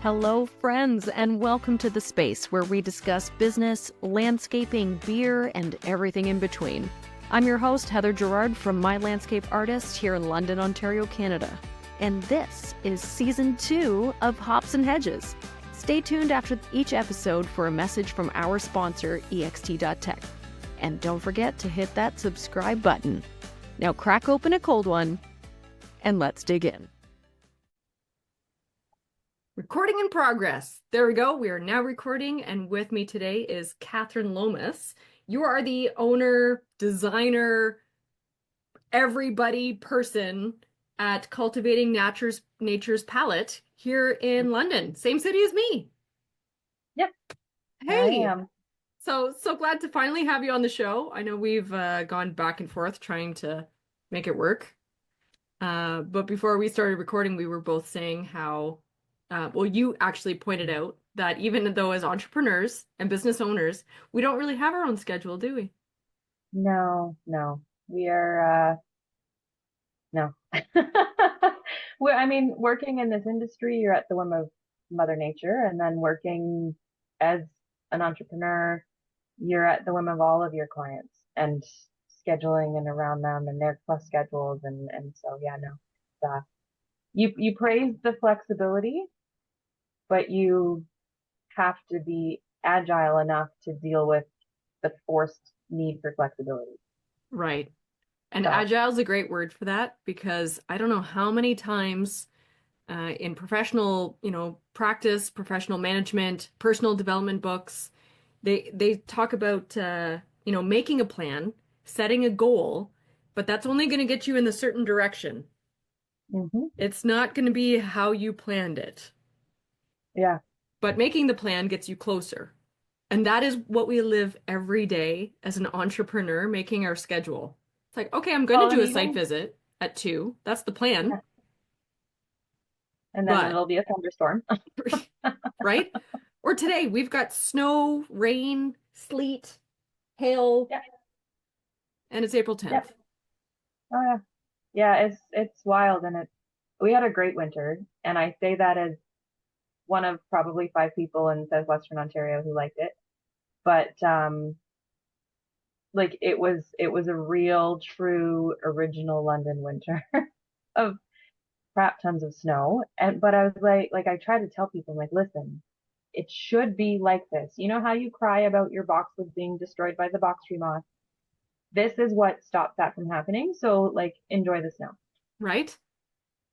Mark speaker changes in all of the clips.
Speaker 1: Hello, friends, and welcome to the space where we discuss business, landscaping, beer, and everything in between. I'm your host, Heather Gerard from My Landscape Artist here in London, Ontario, Canada. And this is Season 2 of Hops and Hedges. Stay tuned after each episode for a message from our sponsor, ext.tech. And don't forget to hit that subscribe button. Now crack open a cold one, and let's dig in. Recording in progress. There we go. We are now recording, and with me today is Katherine Lomas. You are the owner, designer, everybody person at Cultivating Nature's Palette here in London. Same city as me.
Speaker 2: Yep.
Speaker 1: Hey.
Speaker 2: I am.
Speaker 1: So glad to finally have you on the show. I know we've gone back and forth trying to make it work. But before we started recording, we were both saying how well, you actually pointed out that even though as entrepreneurs and business owners, we don't really have our own schedule, do we?
Speaker 2: No. We are, no. Working in this industry, you're at the whim of Mother Nature, and then working as an entrepreneur, you're at the whim of all of your clients and scheduling and around them and their plus schedules. And so, yeah, no. You praise the flexibility, but you have to be agile enough to deal with the forced need for flexibility.
Speaker 1: Right. And
Speaker 2: So,
Speaker 1: agile is a great word for that, because I don't know how many times in professional, practice, professional management, personal development books, they talk about, making a plan, setting a goal, but that's only going to get you in a certain direction.
Speaker 2: mhm.
Speaker 1: It's not going to be how you planned it,
Speaker 2: Yeah.
Speaker 1: but making the plan gets you closer. And that is what we live every day as an entrepreneur, making our schedule. It's like, okay, I'm going to
Speaker 2: Well,
Speaker 1: do
Speaker 2: and
Speaker 1: a site
Speaker 2: even,
Speaker 1: visit at 2. That's the plan.
Speaker 2: yeah. And then
Speaker 1: But,
Speaker 2: it'll be a thunderstorm.
Speaker 1: right? Or today, we've got snow, rain, sleet, hail,
Speaker 2: Yeah.
Speaker 1: and it's April
Speaker 2: Yeah.
Speaker 1: 10th.
Speaker 2: Oh yeah. Yeah. It's wild, and we had a great winter, and I say that as one of probably 5 people in Southwestern Ontario who liked it. But, like it was a real, true, original London winter of crap tons of snow. But I was like I try to tell people, like, listen, it should be like this. You know how you cry about your boxwoods being destroyed by the box tree moth? This is what stops that from happening. So, like, enjoy the snow.
Speaker 1: Right?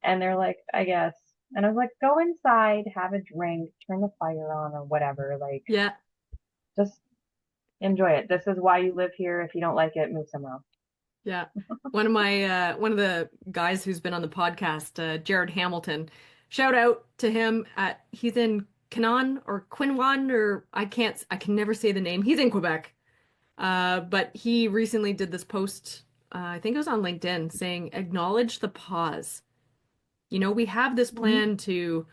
Speaker 2: And they're like, I guess. And I was like, go inside, have a drink, turn the fire on or whatever. Like,
Speaker 1: Yeah.
Speaker 2: just enjoy it. This is why you live here. If you don't like it, move somewhere else.
Speaker 1: Yeah. One of the guys who's been on the podcast, Jared Hamilton, shout out to him he's in Canaan or Quinwan, or I can never say the name. He's in Quebec. But he recently did this post, I think it was on LinkedIn, saying, acknowledge the pause. We have this
Speaker 2: Mhm.
Speaker 1: plan to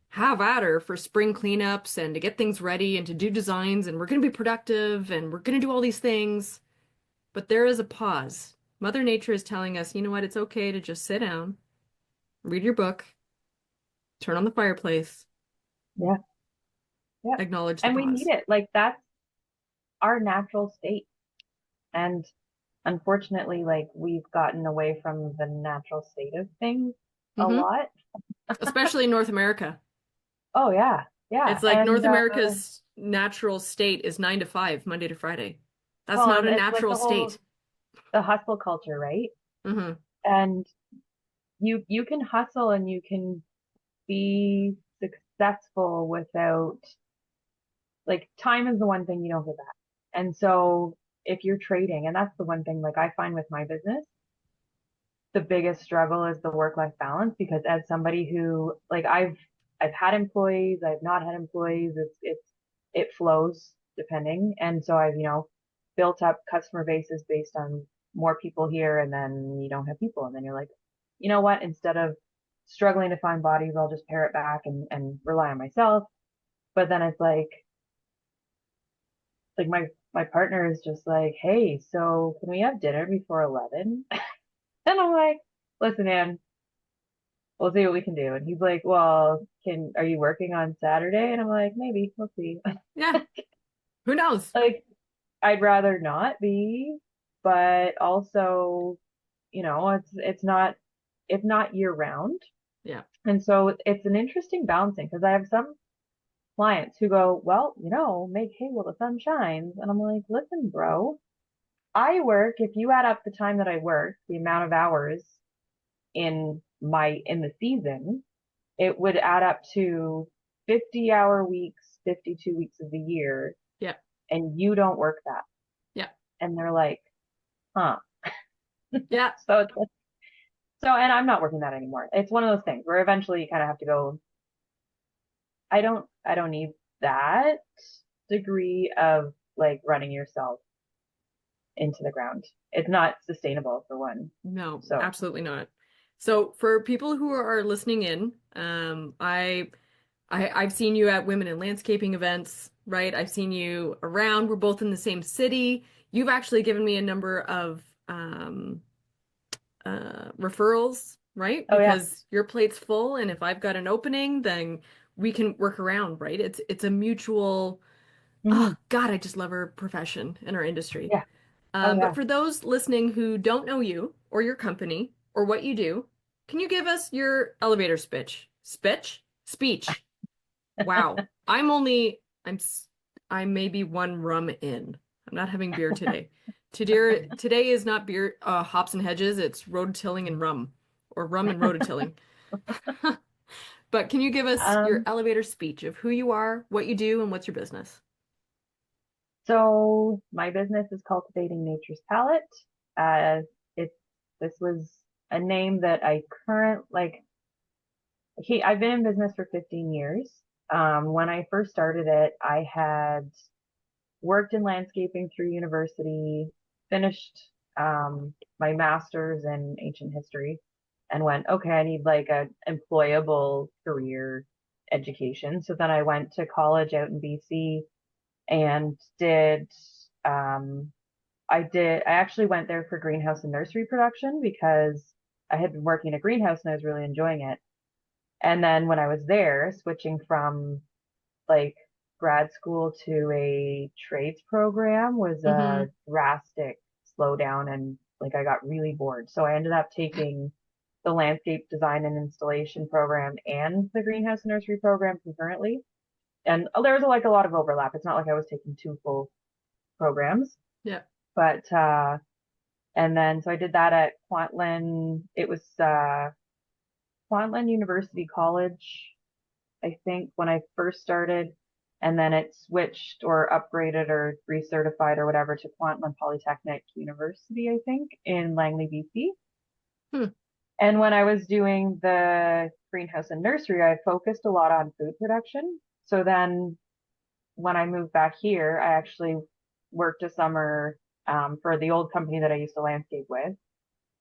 Speaker 1: have at her for spring cleanups and to get things ready and to do designs, and we're going to be productive and we're going to do all these things. But there is a pause. Mother Nature is telling us, you know what, it's okay to just sit down, read your book, turn on the fireplace,
Speaker 2: Yeah. Yeah.
Speaker 1: acknowledge the
Speaker 2: And we need
Speaker 1: pause.
Speaker 2: it. Like, that's our natural state. And unfortunately, like, we've gotten away from the natural state of things a
Speaker 1: Hmm.
Speaker 2: lot.
Speaker 1: Especially in North America.
Speaker 2: Oh yeah. Yeah.
Speaker 1: It's like North
Speaker 2: And,
Speaker 1: America's natural state is 9 to 5, Monday to Friday. That's
Speaker 2: well,
Speaker 1: not
Speaker 2: and
Speaker 1: a
Speaker 2: it's like
Speaker 1: natural state.
Speaker 2: the hustle culture, right?
Speaker 1: Hmm.
Speaker 2: And you can hustle and you can be successful without, like, time is the one thing you don't get back. And so if you're trading, and that's the one thing, like, I find with my business, the biggest struggle is the work-life balance, because as somebody who, like, I've had employees, I've not had employees, it flows depending. And so I've, built up customer bases based on more people here, and then you don't have people. And then you're like, you know what, instead of struggling to find bodies, I'll just pare it back and rely on myself. But then it's like my partner is just like, hey, so can we have dinner before 11? And I'm like, listen, man, we'll see what we can do. And he's like, well, are you working on Saturday? And I'm like, maybe, we'll see.
Speaker 3: Yeah. Who knows?
Speaker 2: Like, I'd rather not be, but also, it's not year round.
Speaker 3: Yeah.
Speaker 2: And so it's an interesting balancing because I have some clients who go, well, make hay while the sun shines. And I'm like, listen, bro, if you add up the time that I work, the amount of hours in the season, it would add up to 50-hour weeks, 52 weeks of the year,
Speaker 3: Yeah.
Speaker 2: and you don't work that.
Speaker 3: Yeah.
Speaker 2: And they're like, huh.
Speaker 3: Yeah.
Speaker 2: So it's like, and I'm not working that anymore. It's one of those things where eventually you kind of have to go, I don't need that degree of like running yourself into the ground. It's not sustainable for one.
Speaker 3: No,
Speaker 2: So,
Speaker 3: absolutely not. So for people who are listening in, I've seen you at women in landscaping events, right? I've seen you around. We're both in the same city. You've actually given me a number of referrals, right?
Speaker 2: oh yeah.
Speaker 3: Because your plate's full, and if I've got an opening, then we can work around, right? It's a mutual. Oh
Speaker 2: Hmm.
Speaker 3: God, I just love our profession and our industry.
Speaker 2: Yeah. Oh
Speaker 3: But
Speaker 2: yeah.
Speaker 3: for those listening who don't know you or your company or what you do, can you give us your elevator speech? Speech? Speech. Wow. I'm maybe one rum in. I'm not having beer today. Today is not beer, hops and hedges. It's rototilling and rum, or rum and rototilling. But can you give us your
Speaker 2: Um,
Speaker 3: elevator speech of who you are, what you do, and what's your business?
Speaker 2: so my business is Cultivating Nature's Palette. Uh, it's this was a name that I've been in business for 15 years. When I first started it, I had worked in landscaping through university, finished my master's in ancient history, and went, okay, I need like a employable career education. So then I went to college out in BC and um, I actually went there for greenhouse and nursery production because I had been working in a greenhouse and I was really enjoying it. And then when I was there, switching from like grad school to a trades program was
Speaker 3: Mm-hmm.
Speaker 2: a drastic slowdown, and like I got really bored. So I ended up taking the landscape design and installation program and the greenhouse and nursery program concurrently. And there was like a lot of overlap. It's not like I was taking two full programs,
Speaker 3: Yeah.
Speaker 2: but and then so I did that at Kwantlen. It was Kwantlen University College, I think, when I first started, and then it switched or upgraded or recertified or whatever to Kwantlen Polytechnic University, I think, in Langley, BC.
Speaker 3: Hmm.
Speaker 2: And when I was doing the greenhouse and nursery, I focused a lot on food production. So then when I moved back here, I actually worked a summer for the old company that I used to landscape with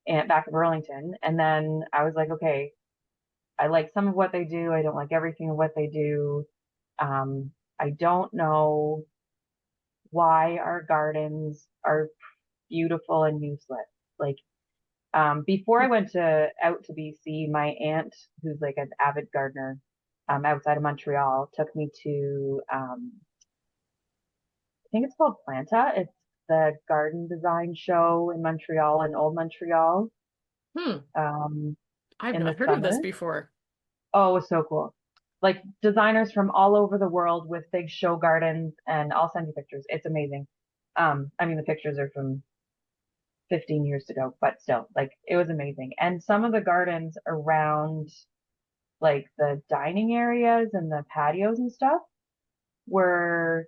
Speaker 2: and back in Burlington. And then I was like, okay, I like some of what they do. I don't like everything of what they do. I don't know why our gardens are beautiful and useless. Like, before I went out to BC, my aunt, who's like an avid gardener, outside of Montreal, took me to, I think it's called Planta. It's the garden design show in Montreal, in Old Montreal,
Speaker 3: Hmm.
Speaker 2: um,
Speaker 3: I've
Speaker 2: in the
Speaker 3: not heard of this
Speaker 2: summer.
Speaker 3: before.
Speaker 2: Oh, it was so cool. Like designers from all over the world with big show gardens, and I'll send you pictures. It's amazing. I mean, the pictures are from 15 years ago, but still, like it was amazing. And some of the gardens around like the dining areas and the patios and stuff were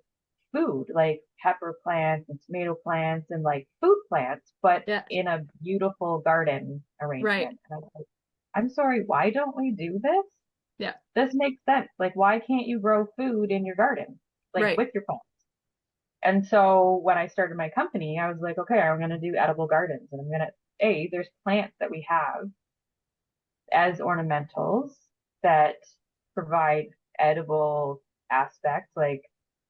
Speaker 2: food, like pepper plants and tomato plants and like food plants, but
Speaker 3: Yeah.
Speaker 2: in a beautiful garden
Speaker 3: Right.
Speaker 2: arrangement. And I was like, I'm sorry, why don't we do this?
Speaker 3: Yeah.
Speaker 2: This makes sense. Like, why can't you grow food in your garden, like
Speaker 3: Right.
Speaker 2: with your plants? And so when I started my company, I was like, okay, I'm going to do edible gardens, and I'm going to, there's plants that we have as ornamentals that provide edible aspects. Like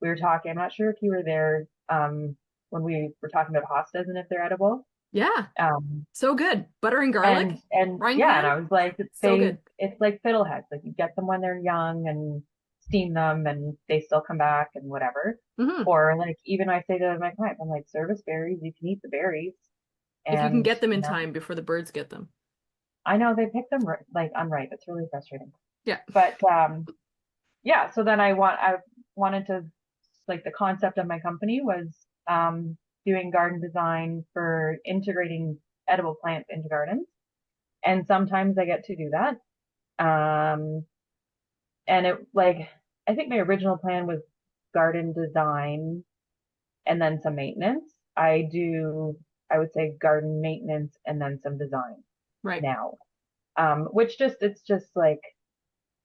Speaker 2: we were talking, I'm not sure if you were there, when we were talking about hostas and if they're edible.
Speaker 3: Yeah.
Speaker 2: Um,
Speaker 3: So good. Butter and garlic,
Speaker 2: and
Speaker 3: frying
Speaker 2: yeah, and
Speaker 3: pan.
Speaker 2: I was like,
Speaker 3: So good.
Speaker 2: it's like fiddleheads. Like you get them when they're young and steam them and they still come back and whatever.
Speaker 3: Hmm.
Speaker 2: Or like even I say to my clients, I'm like, service berries, you can eat the berries.
Speaker 3: If you can
Speaker 2: And,
Speaker 3: get them
Speaker 2: you
Speaker 3: in
Speaker 2: know,
Speaker 3: time before the birds get them.
Speaker 2: I know they pick them like unripe. It's really frustrating.
Speaker 3: Yeah.
Speaker 2: But yeah, so then I wanted to, like, the concept of my company was doing garden design for integrating edible plants into gardens. And sometimes I get to do that. Um, and it like, I think my original plan was garden design and then some maintenance. I would say garden maintenance and then some design
Speaker 3: Right.
Speaker 2: now. Which it's just like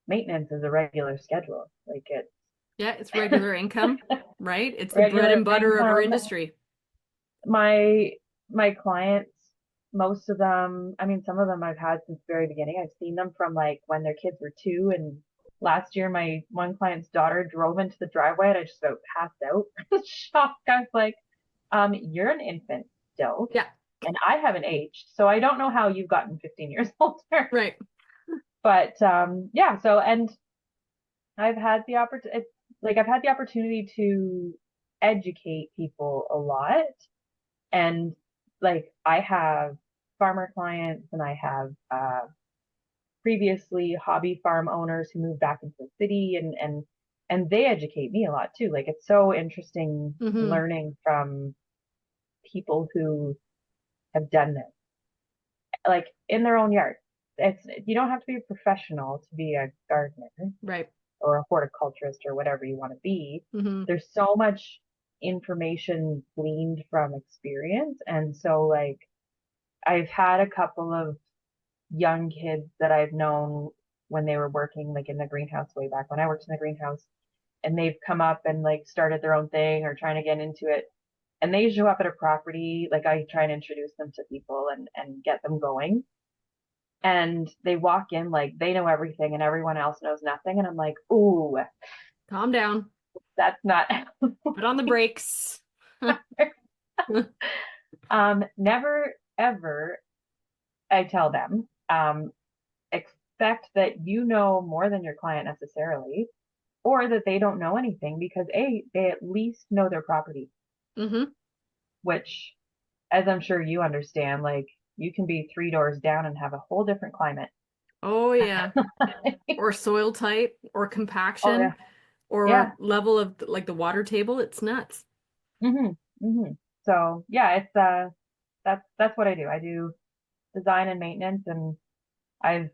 Speaker 2: maintenance is a regular schedule. Like it's
Speaker 3: Yeah, it's regular income, right? It's the bread
Speaker 2: regular
Speaker 3: and butter of our
Speaker 2: income.
Speaker 3: industry.
Speaker 2: My my clients, most of them, I mean, some of them I've had since the very beginning. I've seen them from like when their kids were 2. And last year, my one client's daughter drove into the driveway and I just about passed out. I was shocked. I was like, you're an infant still,
Speaker 3: Yeah,
Speaker 2: and I haven't aged, so I don't know how you've gotten 15 years older.
Speaker 3: right.
Speaker 2: But yeah, so and I've had the opportunity, like I've had the opportunity to educate people a lot. And like I have farmer clients and I have previously hobby farm owners who moved back into the city, and they educate me a lot too. Like it's so interesting
Speaker 3: Hmm.
Speaker 2: learning from people who have done this, like in their own yard. It's You don't have to be a professional to be a gardener
Speaker 3: Right.
Speaker 2: or a horticulturist or whatever you want to be.
Speaker 3: Hmm.
Speaker 2: There's so much information gleaned from experience. And so like I've had a couple of young kids that I've known when they were working like in the greenhouse way back when I worked in the greenhouse, and they've come up and like started their own thing or trying to get into it. And they show up at a property, like I try and introduce them to people and get them going. And they walk in like they know everything and everyone else knows nothing. And I'm like, ooh,
Speaker 3: Calm down.
Speaker 2: that's not.
Speaker 3: Put on the brakes.
Speaker 2: Never ever, I tell them, expect that you know more than your client necessarily, or that they don't know anything, because they at least know their property,
Speaker 3: Hmm.
Speaker 2: which, as I'm sure you understand, like you can be 3 doors down and have a whole different climate.
Speaker 3: Oh, yeah. Or soil type, or
Speaker 2: Oh yeah,
Speaker 3: compaction,
Speaker 2: yeah.
Speaker 3: or level of like the water table. It's nuts.
Speaker 2: Mhm, mhm. So yeah, it's that's what I do. I do design and maintenance, and I've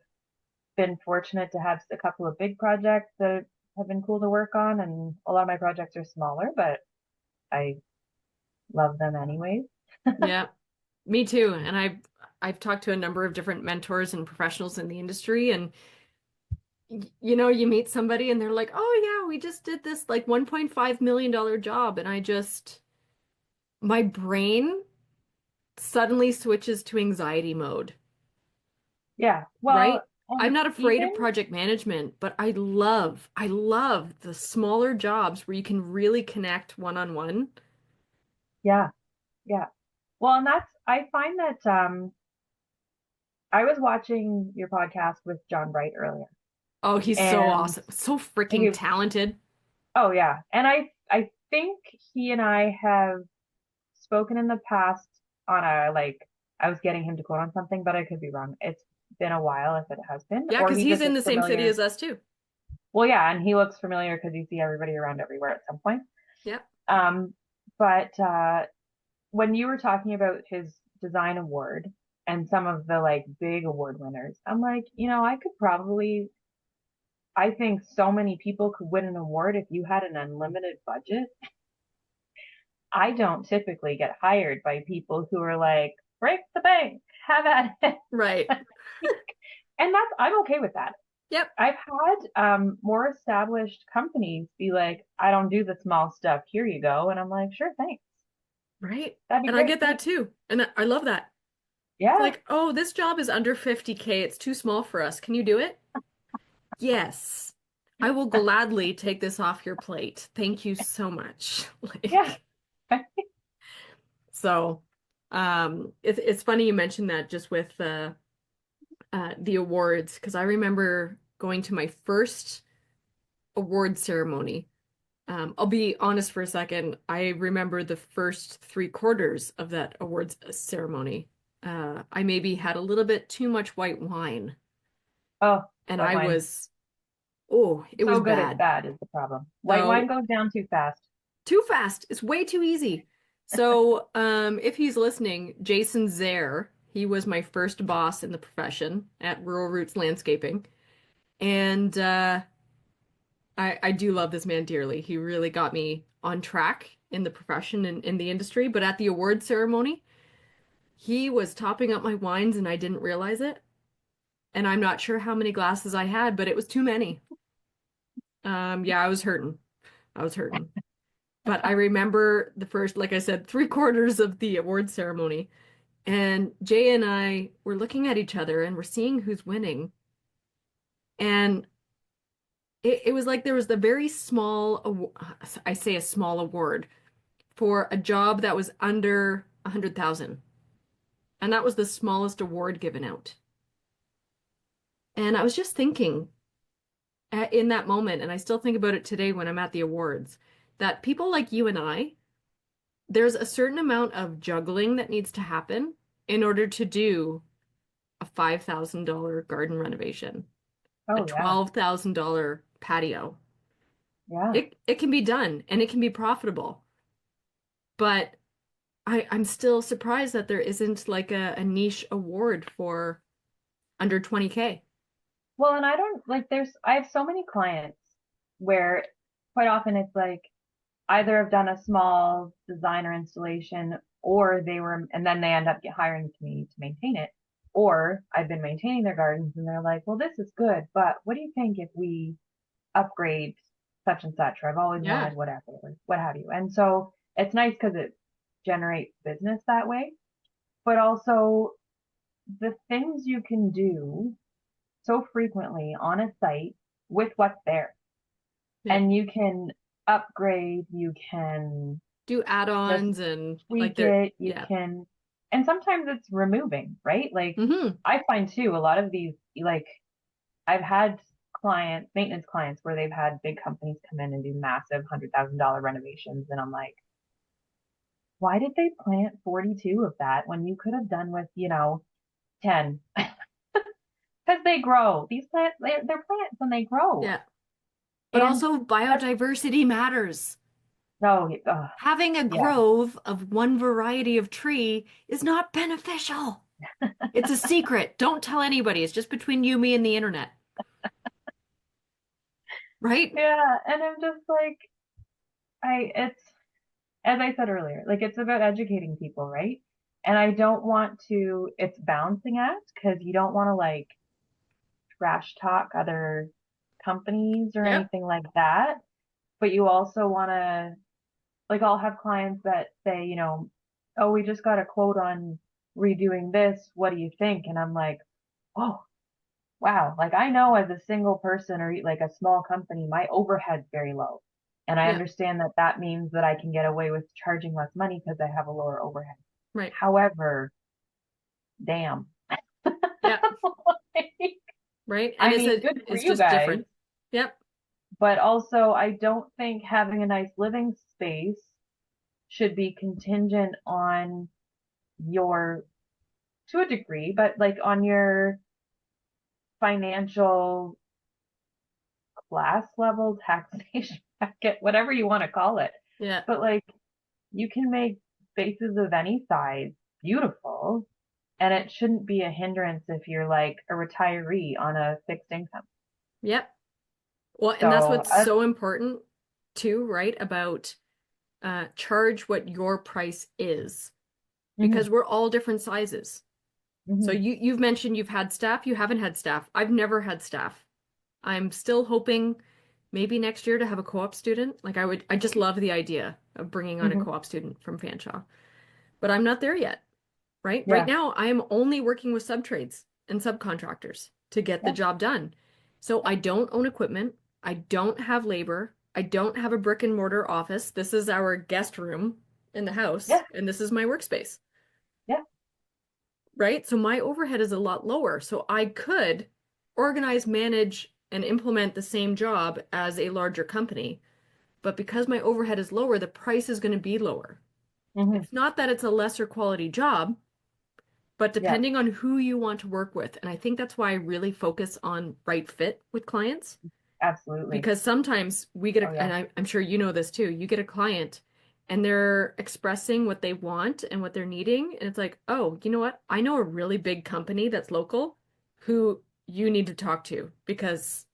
Speaker 2: been fortunate to have a couple of big projects that have been cool to work on, and a lot of my projects are smaller, but I love them anyways.
Speaker 3: Yeah, me too. And I've talked to a number of different mentors and professionals in the industry, and you meet somebody and they're like, "Oh yeah, we just did this like $1.5 million job." And my brain suddenly switches to anxiety mode,
Speaker 2: Yeah.
Speaker 3: right?
Speaker 2: Well,
Speaker 3: I'm
Speaker 2: and
Speaker 3: not afraid of
Speaker 2: even,
Speaker 3: project management, but I love the smaller jobs where you can really connect one-on-one.
Speaker 2: yeah, yeah. Well, and I find that, I was watching your podcast with John Bright earlier,
Speaker 3: Oh, he's so
Speaker 2: and
Speaker 3: awesome. So
Speaker 2: he
Speaker 3: freaking talented.
Speaker 2: oh yeah. And I think he and I have spoken in the past on a, like, I was getting him to quote on something, but I could be wrong. It's been a while if it has been,
Speaker 3: Yeah,
Speaker 2: or
Speaker 3: because
Speaker 2: he
Speaker 3: he's
Speaker 2: just
Speaker 3: in
Speaker 2: looks
Speaker 3: the same city
Speaker 2: familiar.
Speaker 3: as us too.
Speaker 2: Well, yeah, and he looks familiar because you see everybody around everywhere at some point.
Speaker 3: Yeah.
Speaker 2: Um, but when you were talking about his design award and some of the like big award winners, I'm like, I think so many people could win an award if you had an unlimited budget. I don't typically get hired by people who are like, break the bank, have at it.
Speaker 3: Right.
Speaker 2: And I'm okay with that.
Speaker 3: Yep.
Speaker 2: I've had more established companies be like, I don't do the small stuff. Here you go. And I'm like, sure, thanks.
Speaker 3: Right.
Speaker 2: That'd be
Speaker 3: And I
Speaker 2: great.
Speaker 3: get that
Speaker 2: Thanks.
Speaker 3: too. And I love that. It's
Speaker 2: Yeah.
Speaker 3: like, oh, this job is under 50K. It's too small for us. Can you do it? Yes. I will gladly take this off your plate. Thank you so much.
Speaker 2: Yeah.
Speaker 3: So It's funny you mentioned that just with the awards, because I remember going to my first award ceremony. I'll be honest for a second. I remember the first 3/4 of that awards ceremony. I maybe had a little bit too much white wine,
Speaker 2: Oh,
Speaker 3: and
Speaker 2: white
Speaker 3: I
Speaker 2: wine.
Speaker 3: was, oh, it was
Speaker 2: So good it's
Speaker 3: bad.
Speaker 2: bad is the problem. White wine
Speaker 3: So
Speaker 2: goes down too fast.
Speaker 3: too fast. It's way too easy. So, if he's listening, Jason Zaire, he was my first boss in the profession at Rural Roots Landscaping. And I do love this man dearly. He really got me on track in the profession and in the industry. But at the award ceremony, he was topping up my wines and I didn't realize it. And I'm not sure how many glasses I had, but it was too many. Yeah, I was hurting. I was hurting. But I remember the first, like I said, 3/4 of the award ceremony. And Jay and I were looking at each other and we're seeing who's winning. And it was like there was the very small, I say a small award for a job that was under 100,000. And that was the smallest award given out. And I was just thinking in that moment, and I still think about it today when I'm at the awards, that people like you and I, there's a certain amount of juggling that needs to happen in order to do a $5,000 garden renovation, a
Speaker 2: Oh yeah.
Speaker 3: $12,000 patio.
Speaker 2: Yeah.
Speaker 3: It can be done and it can be profitable. But I'm still surprised that there isn't like a niche award for under 20K.
Speaker 2: Well, and I don't like I have so many clients where quite often it's like either have done a small design or installation or and then they end up hiring me to maintain it. Or I've been maintaining their gardens and they're like, well, this is good, but what do you think if we upgrade such and such? Or I've always
Speaker 3: Yeah.
Speaker 2: wanted whatever, or what have you. And so it's nice because it generates business that way, but also the things you can do so frequently on a site with what's there.
Speaker 3: Yeah.
Speaker 2: And you can upgrade, you can
Speaker 3: Do
Speaker 2: just
Speaker 3: add-ons and like
Speaker 2: tweak
Speaker 3: they're,
Speaker 2: it, you
Speaker 3: yeah.
Speaker 2: can, and sometimes it's removing, right? Like
Speaker 3: Mm-hmm.
Speaker 2: I find too, a lot of these, like I've had maintenance clients where they've had big companies come in and do massive $100,000 renovations. And I'm like, why did they plant 42 of that when you could have done with, 10? Because they grow. These plants, they're plants and they grow.
Speaker 3: Yeah. But
Speaker 2: And
Speaker 3: also
Speaker 2: that's,
Speaker 3: biodiversity matters.
Speaker 2: no,
Speaker 3: Having a
Speaker 2: yeah.
Speaker 3: grove of one variety of tree is not beneficial. It's a secret. Don't tell anybody. It's just between you, me, and the internet. Right?
Speaker 2: Yeah. And I'm just like, it's, as I said earlier, like it's about educating people, right? And I don't want to, it's balancing act because you don't want to like trash talk other companies or
Speaker 3: Yep.
Speaker 2: anything like that. But you also want to, like, I'll have clients that say, oh, we just got a quote on redoing this. What do you think? And I'm like, oh, wow. Like, I know as a single person or like a small company, my overhead's very low. And I
Speaker 3: Yeah.
Speaker 2: understand that that means that I can get away with charging less money because I have a lower overhead.
Speaker 3: Right.
Speaker 2: However, damn.
Speaker 3: Yep.
Speaker 2: Like,
Speaker 3: Right. And
Speaker 2: I mean, good for
Speaker 3: it's
Speaker 2: you
Speaker 3: just
Speaker 2: guys,
Speaker 3: different. Yep.
Speaker 2: but also I don't think having a nice living space should be contingent on your, to a degree, but like on your financial class level, taxation bracket, whatever you want to call it.
Speaker 3: Yeah.
Speaker 2: But like you can make spaces of any size beautiful, and it shouldn't be a hindrance if you're like a retiree on a fixed income.
Speaker 3: Yep. Well, and that's
Speaker 2: So,
Speaker 3: what's so important too, right? About charge what your price is
Speaker 2: mhm,
Speaker 3: because we're all different sizes. So
Speaker 2: mhm,
Speaker 3: you've mentioned you've had staff, you haven't had staff. I've never had staff. I'm still hoping maybe next year to have a co-op student. I just love the idea of bringing on a
Speaker 2: mhm,
Speaker 3: co-op student from Fanshawe. But I'm not there yet, right? Right
Speaker 2: yeah,
Speaker 3: now, I am only working with subtrades and subcontractors to get the
Speaker 2: yeah,
Speaker 3: job done. So I don't own equipment. I don't have labor. I don't have a brick and mortar office. This is our guest room in the house,
Speaker 2: yeah,
Speaker 3: and this is my workspace. right? So my overhead is a lot lower. So I could organize, manage, and implement the same job as a larger company. But because my overhead is lower, the price is going to be lower.
Speaker 2: Hmm.
Speaker 3: It's not that it's a lesser quality job, but
Speaker 2: Yeah,
Speaker 3: depending on who you want to work with. And I think that's why I really focus on right fit with clients.
Speaker 2: absolutely.
Speaker 3: Because sometimes we get
Speaker 2: Oh
Speaker 3: and
Speaker 2: yeah.
Speaker 3: I'm sure you know this too, you get a client and they're expressing what they want and what they're needing. And it's like, oh, you know what? I know a really big company that's local who you need to talk to because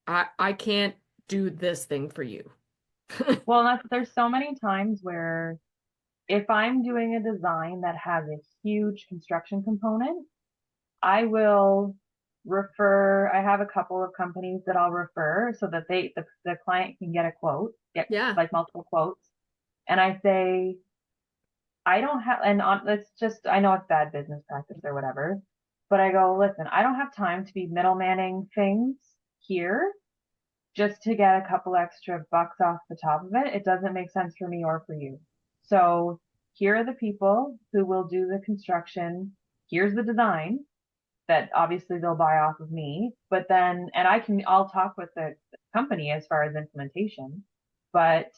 Speaker 3: I can't do this thing for you.
Speaker 2: Well, there's so many times where if I'm doing a design that has a huge construction component, I will I have a couple of companies that I'll refer so that the client can get a quote, get
Speaker 3: Yeah.
Speaker 2: like multiple quotes. And I say, I don't have, and it's just, I know it's bad business practice or whatever, but I go, listen, I don't have time to be middlemaning things here just to get a couple extra bucks off the top of it. It doesn't make sense for me or for you. So here are the people who will do the construction. Here's the design that obviously they'll buy off of me, but then, and I'll talk with the company as far as implementation, but,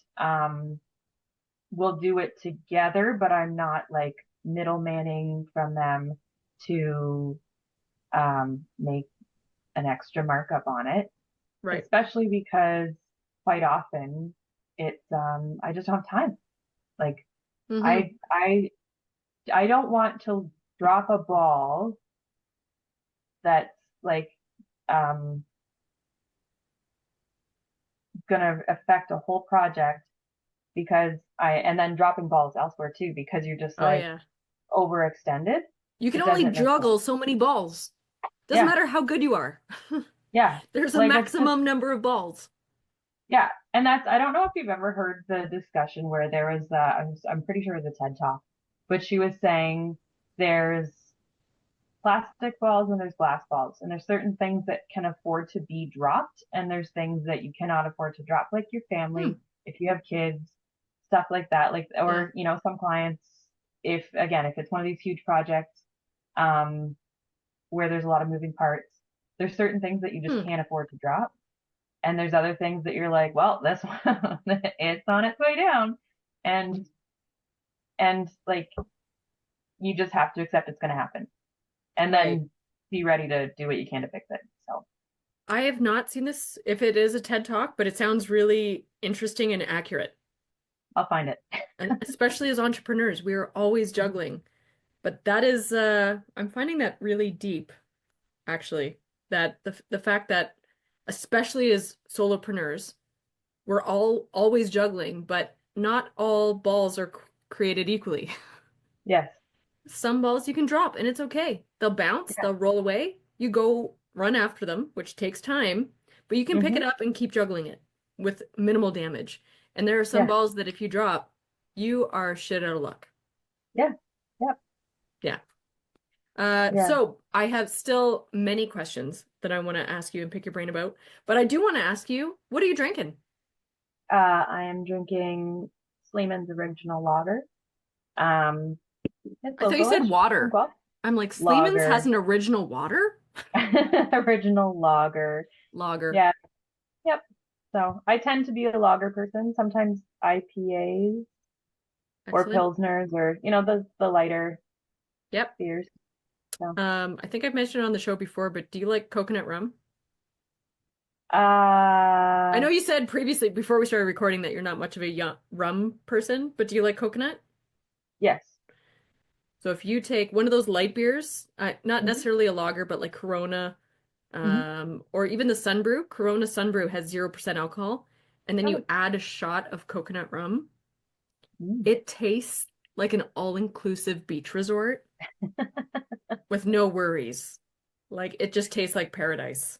Speaker 2: we'll do it together, but I'm not like middlemaning from them to, make an extra markup on it,
Speaker 3: Right.
Speaker 2: especially because quite often I just don't have time. Like
Speaker 3: Mm-hmm.
Speaker 2: I don't want to drop a ball that's like, um, gonna affect a whole project because and then dropping balls elsewhere too because you're just
Speaker 3: Oh
Speaker 2: like
Speaker 3: yeah.
Speaker 2: overextended.
Speaker 3: You can
Speaker 2: It
Speaker 3: only
Speaker 2: doesn't make sense.
Speaker 3: juggle so many balls. Doesn't
Speaker 2: Yeah.
Speaker 3: matter how good you are.
Speaker 2: Yeah.
Speaker 3: There's a
Speaker 2: Like it's just,
Speaker 3: maximum number of balls.
Speaker 2: yeah. And I don't know if you've ever heard the discussion where there was, I'm pretty sure it was a TED talk, but she was saying there's plastic balls and there's glass balls and there's certain things that can afford to be dropped and there's things that you cannot afford to drop, like your
Speaker 3: Hmm.
Speaker 2: family, if you have kids, stuff like that. Like,
Speaker 3: Yeah.
Speaker 2: or, some clients, if it's one of these huge projects, um, where there's a lot of moving parts, there's certain things that you just
Speaker 3: Hmm.
Speaker 2: can't afford to drop. And there's other things that you're like, well, this one, it's on its way down. And, like, you just have to accept it's going to happen and
Speaker 3: Right.
Speaker 2: then be ready to do what you can to fix it. So
Speaker 3: I have not seen this if it is a TED Talk, but it sounds really interesting and accurate.
Speaker 2: I'll find it.
Speaker 3: And especially as entrepreneurs, we are always juggling. But that is I'm finding that really deep, actually. That the fact that especially as solopreneurs, we're all always juggling, but not all balls are created equally.
Speaker 2: Yes.
Speaker 3: Some balls you can drop and it's okay. They'll bounce,
Speaker 2: Yeah.
Speaker 3: they'll roll away. You go run after them, which takes time, but you can pick
Speaker 2: Hmm.
Speaker 3: it up and keep juggling it with minimal damage. And there are some
Speaker 2: Yeah.
Speaker 3: balls that if you drop, you are shit out of luck.
Speaker 2: Yeah. Yep.
Speaker 3: Yeah.
Speaker 2: Yeah.
Speaker 3: So I have still many questions that I want to ask you and pick your brain about, but I do want to ask you, what are you drinking?
Speaker 2: I am drinking Sleeman's Original Lager. Um, it's
Speaker 3: I thought you
Speaker 2: localish
Speaker 3: said
Speaker 2: from
Speaker 3: water.
Speaker 2: Guelph.
Speaker 3: I'm like, Sleeman's has
Speaker 2: Lager.
Speaker 3: an original water
Speaker 2: Original Lager.
Speaker 3: lager.
Speaker 2: Yeah. Yep. So I tend to be a lager person. Sometimes IPAs or
Speaker 3: Excellent.
Speaker 2: Pilsners or, the lighter
Speaker 3: Yep.
Speaker 2: beers. So,
Speaker 3: I think I've mentioned it on the show before, but do you like coconut rum? I know
Speaker 2: uh,
Speaker 3: you said previously before we started recording that you're not much of a rum person, but do you like coconut?
Speaker 2: yes.
Speaker 3: So if you take one of those light beers, not
Speaker 2: Hmm.
Speaker 3: necessarily a lager, but like Corona,
Speaker 2: Hmm.
Speaker 3: or even the Sunbrew, Corona Sunbrew has 0% alcohol, and then you
Speaker 2: Oh.
Speaker 3: add a shot of coconut rum,
Speaker 2: Mm.
Speaker 3: it tastes like an all-inclusive beach resort with no worries. Like it just tastes like paradise.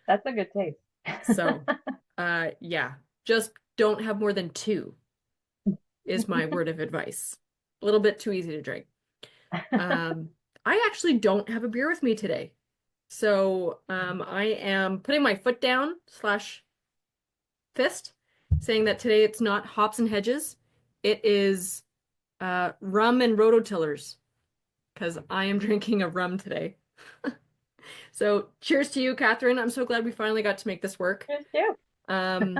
Speaker 2: That's a good taste.
Speaker 3: So, yeah, just don't have more than two is my word of advice. A little bit too easy to drink. Um, I actually don't have a beer with me today. So, I am putting my foot down slash fist, saying that today it's not hops and hedges. It is rum and rototillers. because I am drinking a rum today. So cheers to you, Catherine. I'm so glad we finally got to make this work.
Speaker 2: Cheers too.
Speaker 3: Um,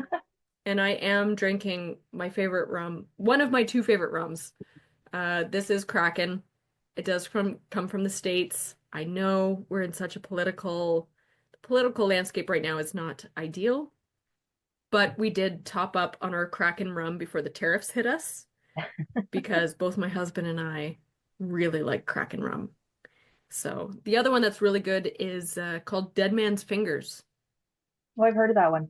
Speaker 3: and I am drinking my favorite rum, one of my two favorite rums. This is Kraken. It does come from the States. I know we're in such a political landscape right now is not ideal, but we did top up on our Kraken rum before the tariffs hit us because both my husband and I really like Kraken rum. So the other one that's really good is called Dead Man's Fingers.
Speaker 2: Oh, I've heard of that one.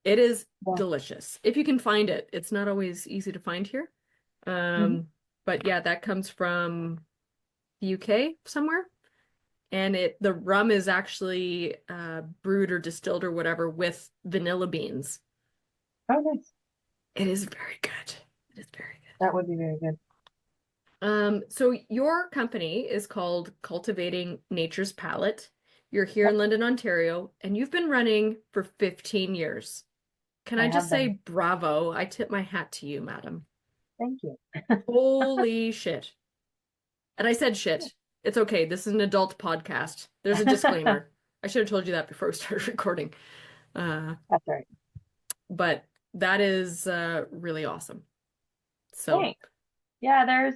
Speaker 3: It is
Speaker 2: Yeah.
Speaker 3: delicious. If you can find it. It's not always easy to find here. But yeah, that comes from the UK somewhere. And the rum is actually brewed or distilled or whatever with vanilla beans.
Speaker 2: Oh, nice.
Speaker 3: It is very good. It is very good.
Speaker 2: That would be very good.
Speaker 3: So your company is called Cultivating Nature's Palette. You're here in
Speaker 2: Yep.
Speaker 3: London, Ontario, and you've been running for 15 years. Can I
Speaker 2: I
Speaker 3: just
Speaker 2: have
Speaker 3: say
Speaker 2: been.
Speaker 3: bravo? I tip my hat to you, madam.
Speaker 2: Thank you.
Speaker 3: Holy shit. And I said shit. It's okay. This is an adult podcast. There's a disclaimer. I should have told you that before we started recording.
Speaker 2: That's right.
Speaker 3: But that is really awesome. So
Speaker 2: Thanks. Yeah, there's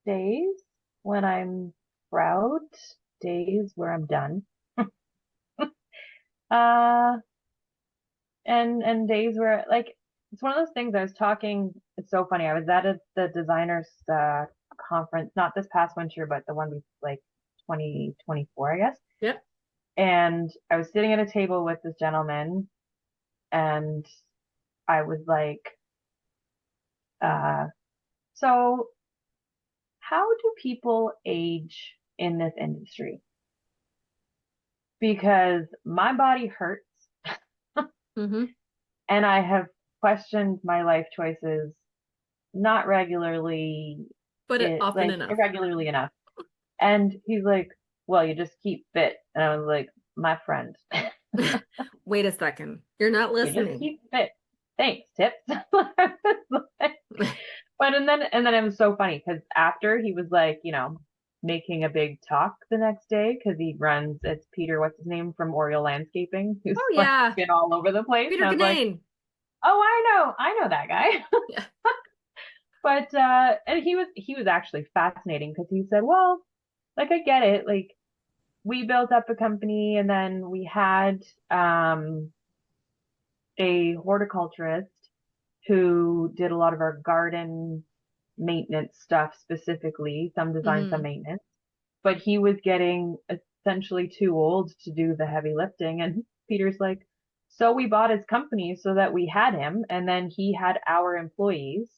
Speaker 2: days when I'm proud, days where I'm done. Uh, and days where like it's one of those things I was talking, it's so funny. I was at the designers conference, not this past winter, but the one like 2024, I guess.
Speaker 3: yep.
Speaker 2: And I was sitting at a table with this gentleman and I was like, so how do people age in this industry? Because my body hurts
Speaker 3: Mm-hmm.
Speaker 2: and I have questioned my life choices not regularly,
Speaker 3: But often
Speaker 2: like
Speaker 3: enough.
Speaker 2: irregularly enough. And he's like, well, you just keep fit. And I was like, my friend,
Speaker 3: Wait a second. You're not
Speaker 2: you just
Speaker 3: listening.
Speaker 2: keep fit. Thanks, tips. But and then it was so funny because after he was like, making a big talk the next day because it's Peter, what's his name from Oriole Landscaping, who's
Speaker 3: Oh
Speaker 2: like
Speaker 3: yeah.
Speaker 2: been all over the place.
Speaker 3: Peter
Speaker 2: And I was like,
Speaker 3: Ganane.
Speaker 2: oh, I know that guy.
Speaker 3: Yeah.
Speaker 2: But and he was actually fascinating because he said, well, like I get it, like we built up a company and then we had a horticulturist who did a lot of our garden maintenance stuff specifically, some design, some
Speaker 3: Mm-hmm.
Speaker 2: maintenance. But he was getting essentially too old to do the heavy lifting. And Peter's like, so we bought his company so that we had him, and then he had our employees,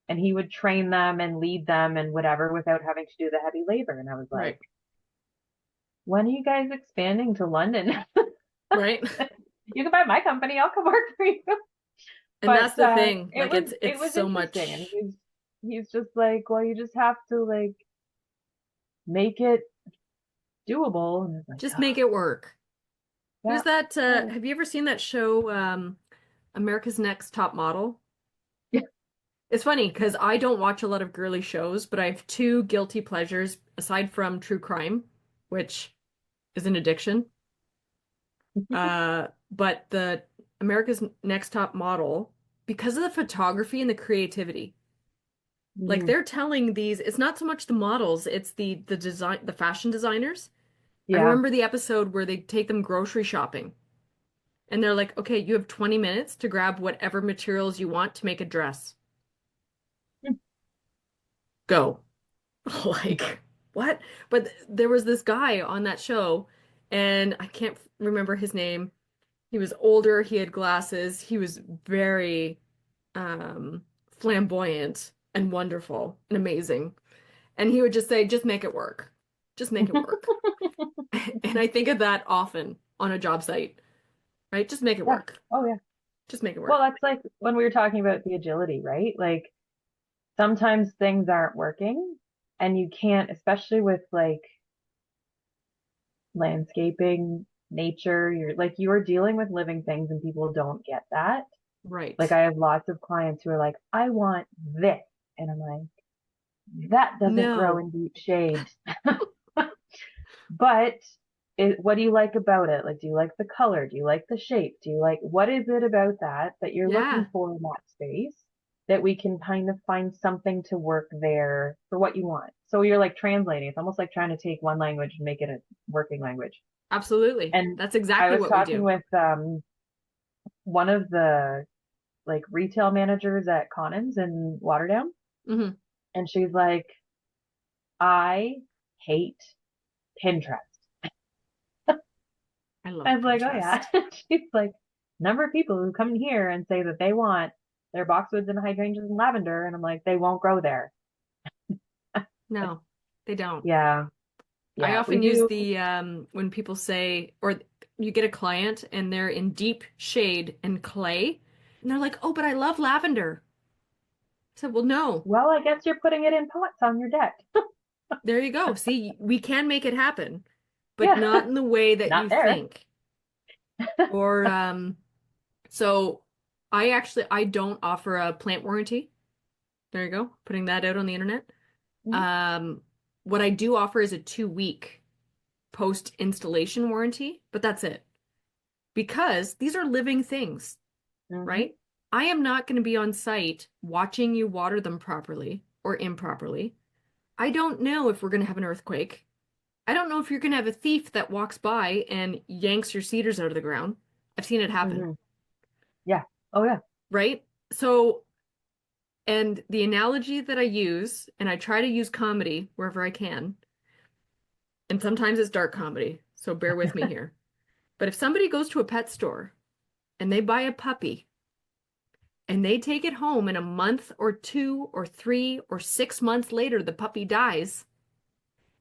Speaker 2: and he would train them and lead them and whatever without having to do the heavy labor. And I was
Speaker 3: Right.
Speaker 2: like, when are you guys expanding to London?
Speaker 3: Right.
Speaker 2: You can buy my company. I'll come work for you.
Speaker 3: And
Speaker 2: But
Speaker 3: that's the thing.
Speaker 2: it
Speaker 3: Like
Speaker 2: was it
Speaker 3: it's
Speaker 2: was
Speaker 3: so
Speaker 2: interesting,
Speaker 3: much.
Speaker 2: and he's just like, well, you just have to like make it doable. And it's like,
Speaker 3: Just
Speaker 2: oh,
Speaker 3: make it work.
Speaker 2: yeah,
Speaker 3: There's that
Speaker 2: yeah,
Speaker 3: have you ever seen that show America's Next Top Model?
Speaker 2: yeah.
Speaker 3: It's funny because I don't watch a lot of girly shows, but I have two guilty pleasures aside from true crime, which is an addiction. But the America's Next Top Model, because of the photography and the creativity, like
Speaker 2: Mm,
Speaker 3: they're telling these, it's not so much the models, it's the design, the fashion designers. I
Speaker 2: yeah.
Speaker 3: remember the episode where they take them grocery shopping and they're like, okay, you have 20 minutes to grab whatever materials you want to make a dress. Go. Like, what? But there was this guy on that show, and I can't remember his name. He was older, he had glasses, he was very flamboyant and wonderful and amazing. And he would just say, just make it work. Just make it work. And I think of that often on a job site, right? Just make it
Speaker 2: Yeah.
Speaker 3: work.
Speaker 2: Oh, yeah.
Speaker 3: Just make it
Speaker 2: Well,
Speaker 3: work.
Speaker 2: that's like when we were talking about the agility, right? Like sometimes things aren't working and you can't, especially with like landscaping, nature, you are dealing with living things and people don't get that.
Speaker 3: Right.
Speaker 2: Like I have lots of clients who are like, I want this. And I'm like, that doesn't grow
Speaker 3: No.
Speaker 2: in deep shade. But what do you like about it? Like, do you like the color? Do you like the shape? Do you like, what is it about that you're looking
Speaker 3: Yeah,
Speaker 2: for in that space that we can kind of find something to work there for what you want? So you're like translating. It's almost like trying to take one language and make it a working language.
Speaker 3: absolutely.
Speaker 2: And
Speaker 3: That's
Speaker 2: I
Speaker 3: exactly
Speaker 2: was
Speaker 3: what we
Speaker 2: talking
Speaker 3: do.
Speaker 2: with one of the like retail managers at Connens in Lauderdale,
Speaker 3: Hmm.
Speaker 2: and she's like, I hate Pinterest.
Speaker 3: I love
Speaker 2: I was like, oh yeah.
Speaker 3: Pinterest.
Speaker 2: She's like, number of people who come in here and say that they want their boxwoods and hydrangeas and lavender, and I'm like, they won't grow there.
Speaker 3: No, they don't.
Speaker 2: Yeah,
Speaker 3: I
Speaker 2: yeah, we
Speaker 3: often use
Speaker 2: do.
Speaker 3: the when people say, or you get a client and they're in deep shade and clay, and they're like, "Oh, but I love lavender." I said, "Well, no.
Speaker 2: Well, I guess you're putting it in pots on your deck.
Speaker 3: There you go. See, we can make it happen, but
Speaker 2: Yeah,
Speaker 3: not in the way that
Speaker 2: not
Speaker 3: you
Speaker 2: there.
Speaker 3: think." Or so I don't offer a plant warranty. There you go. Putting that out on the internet.
Speaker 2: Mm-hmm.
Speaker 3: Um, what I do offer is a 2 week post installation warranty, but that's it. Because these are living things,
Speaker 2: Mm-hmm.
Speaker 3: right? I am not going to be on site watching you water them properly or improperly. I don't know if we're going to have an earthquake. I don't know if you're going to have a thief that walks by and yanks your cedars out of the ground. I've seen it happen,
Speaker 2: Mm-hmm. Yeah. Oh yeah.
Speaker 3: right? So, and the analogy that I use, and I try to use comedy wherever I can, and sometimes it's dark comedy, so bear with me here. But if somebody goes to a pet store and they buy a puppy and they take it home and a month or 2 or 3 or 6 months later the puppy dies,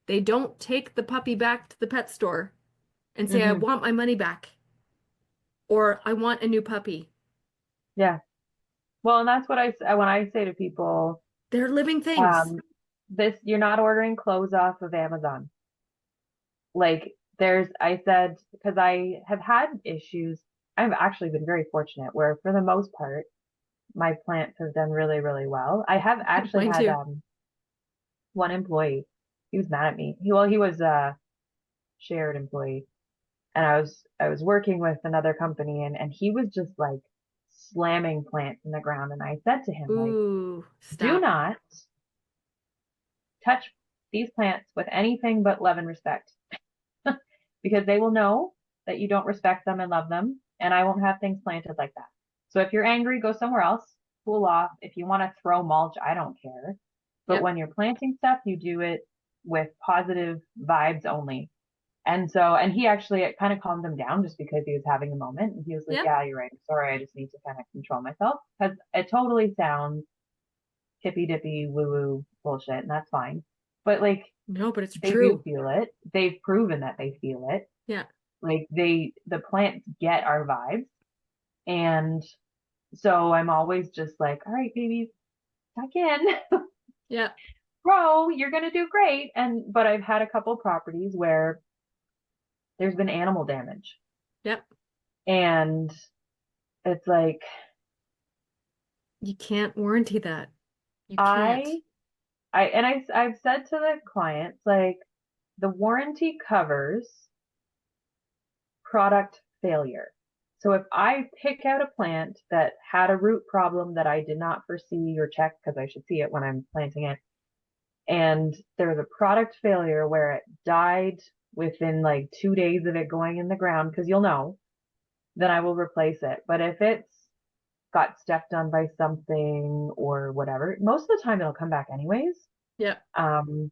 Speaker 3: they don't take the puppy back to the pet store and say, I
Speaker 2: Mm-hmm.
Speaker 3: want my money back or I want a new puppy.
Speaker 2: Yeah. Well, and that's what when I say to people,
Speaker 3: They're living things.
Speaker 2: um, this you're not ordering clothes off of Amazon. Like I said, because I have had issues. I've actually been very fortunate where for the most part, my plants have done really, really well. I have actually
Speaker 3: Mine
Speaker 2: had,
Speaker 3: too.
Speaker 2: one employee, he was mad at me. He was a shared employee and I was working with another company and he was just like slamming plants in the ground. And I said to him, like,
Speaker 3: Ooh,
Speaker 2: do
Speaker 3: stop.
Speaker 2: not touch these plants with anything but love and respect. Because they will know that you don't respect them and love them, and I won't have things planted like that. So if you're angry, go somewhere else, cool off. If you want to throw mulch, I don't care. But
Speaker 3: Yep.
Speaker 2: when you're planting stuff, you do it with positive vibes only. And he actually, it kind of calmed him down just because he was having a moment. And he was like,
Speaker 3: Yep.
Speaker 2: yeah, you're right. I'm sorry. I just need to kind of control myself because it totally sounds hippy dippy woo woo bullshit. And that's fine. But like,
Speaker 3: No, but it's
Speaker 2: they do
Speaker 3: true.
Speaker 2: feel it. They've proven that they feel it.
Speaker 3: Yeah.
Speaker 2: Like the plants get our vibes. And so I'm always just like, all right, babies, tuck in,
Speaker 3: Yeah.
Speaker 2: grow, you're going to do great. But I've had a couple properties where there's been animal damage
Speaker 3: Yep.
Speaker 2: and it's like,
Speaker 3: You can't warranty that. You can't.
Speaker 2: I, I've said to the clients, like the warranty covers product failure. So if I pick out a plant that had a root problem that I did not foresee or check because I should see it when I'm planting it, and there was a product failure where it died within like 2 days of it going in the ground, because you'll know, then I will replace it. But if it's got stepped on by something or whatever, most of the time it'll come back anyways.
Speaker 3: Yep.
Speaker 2: Um,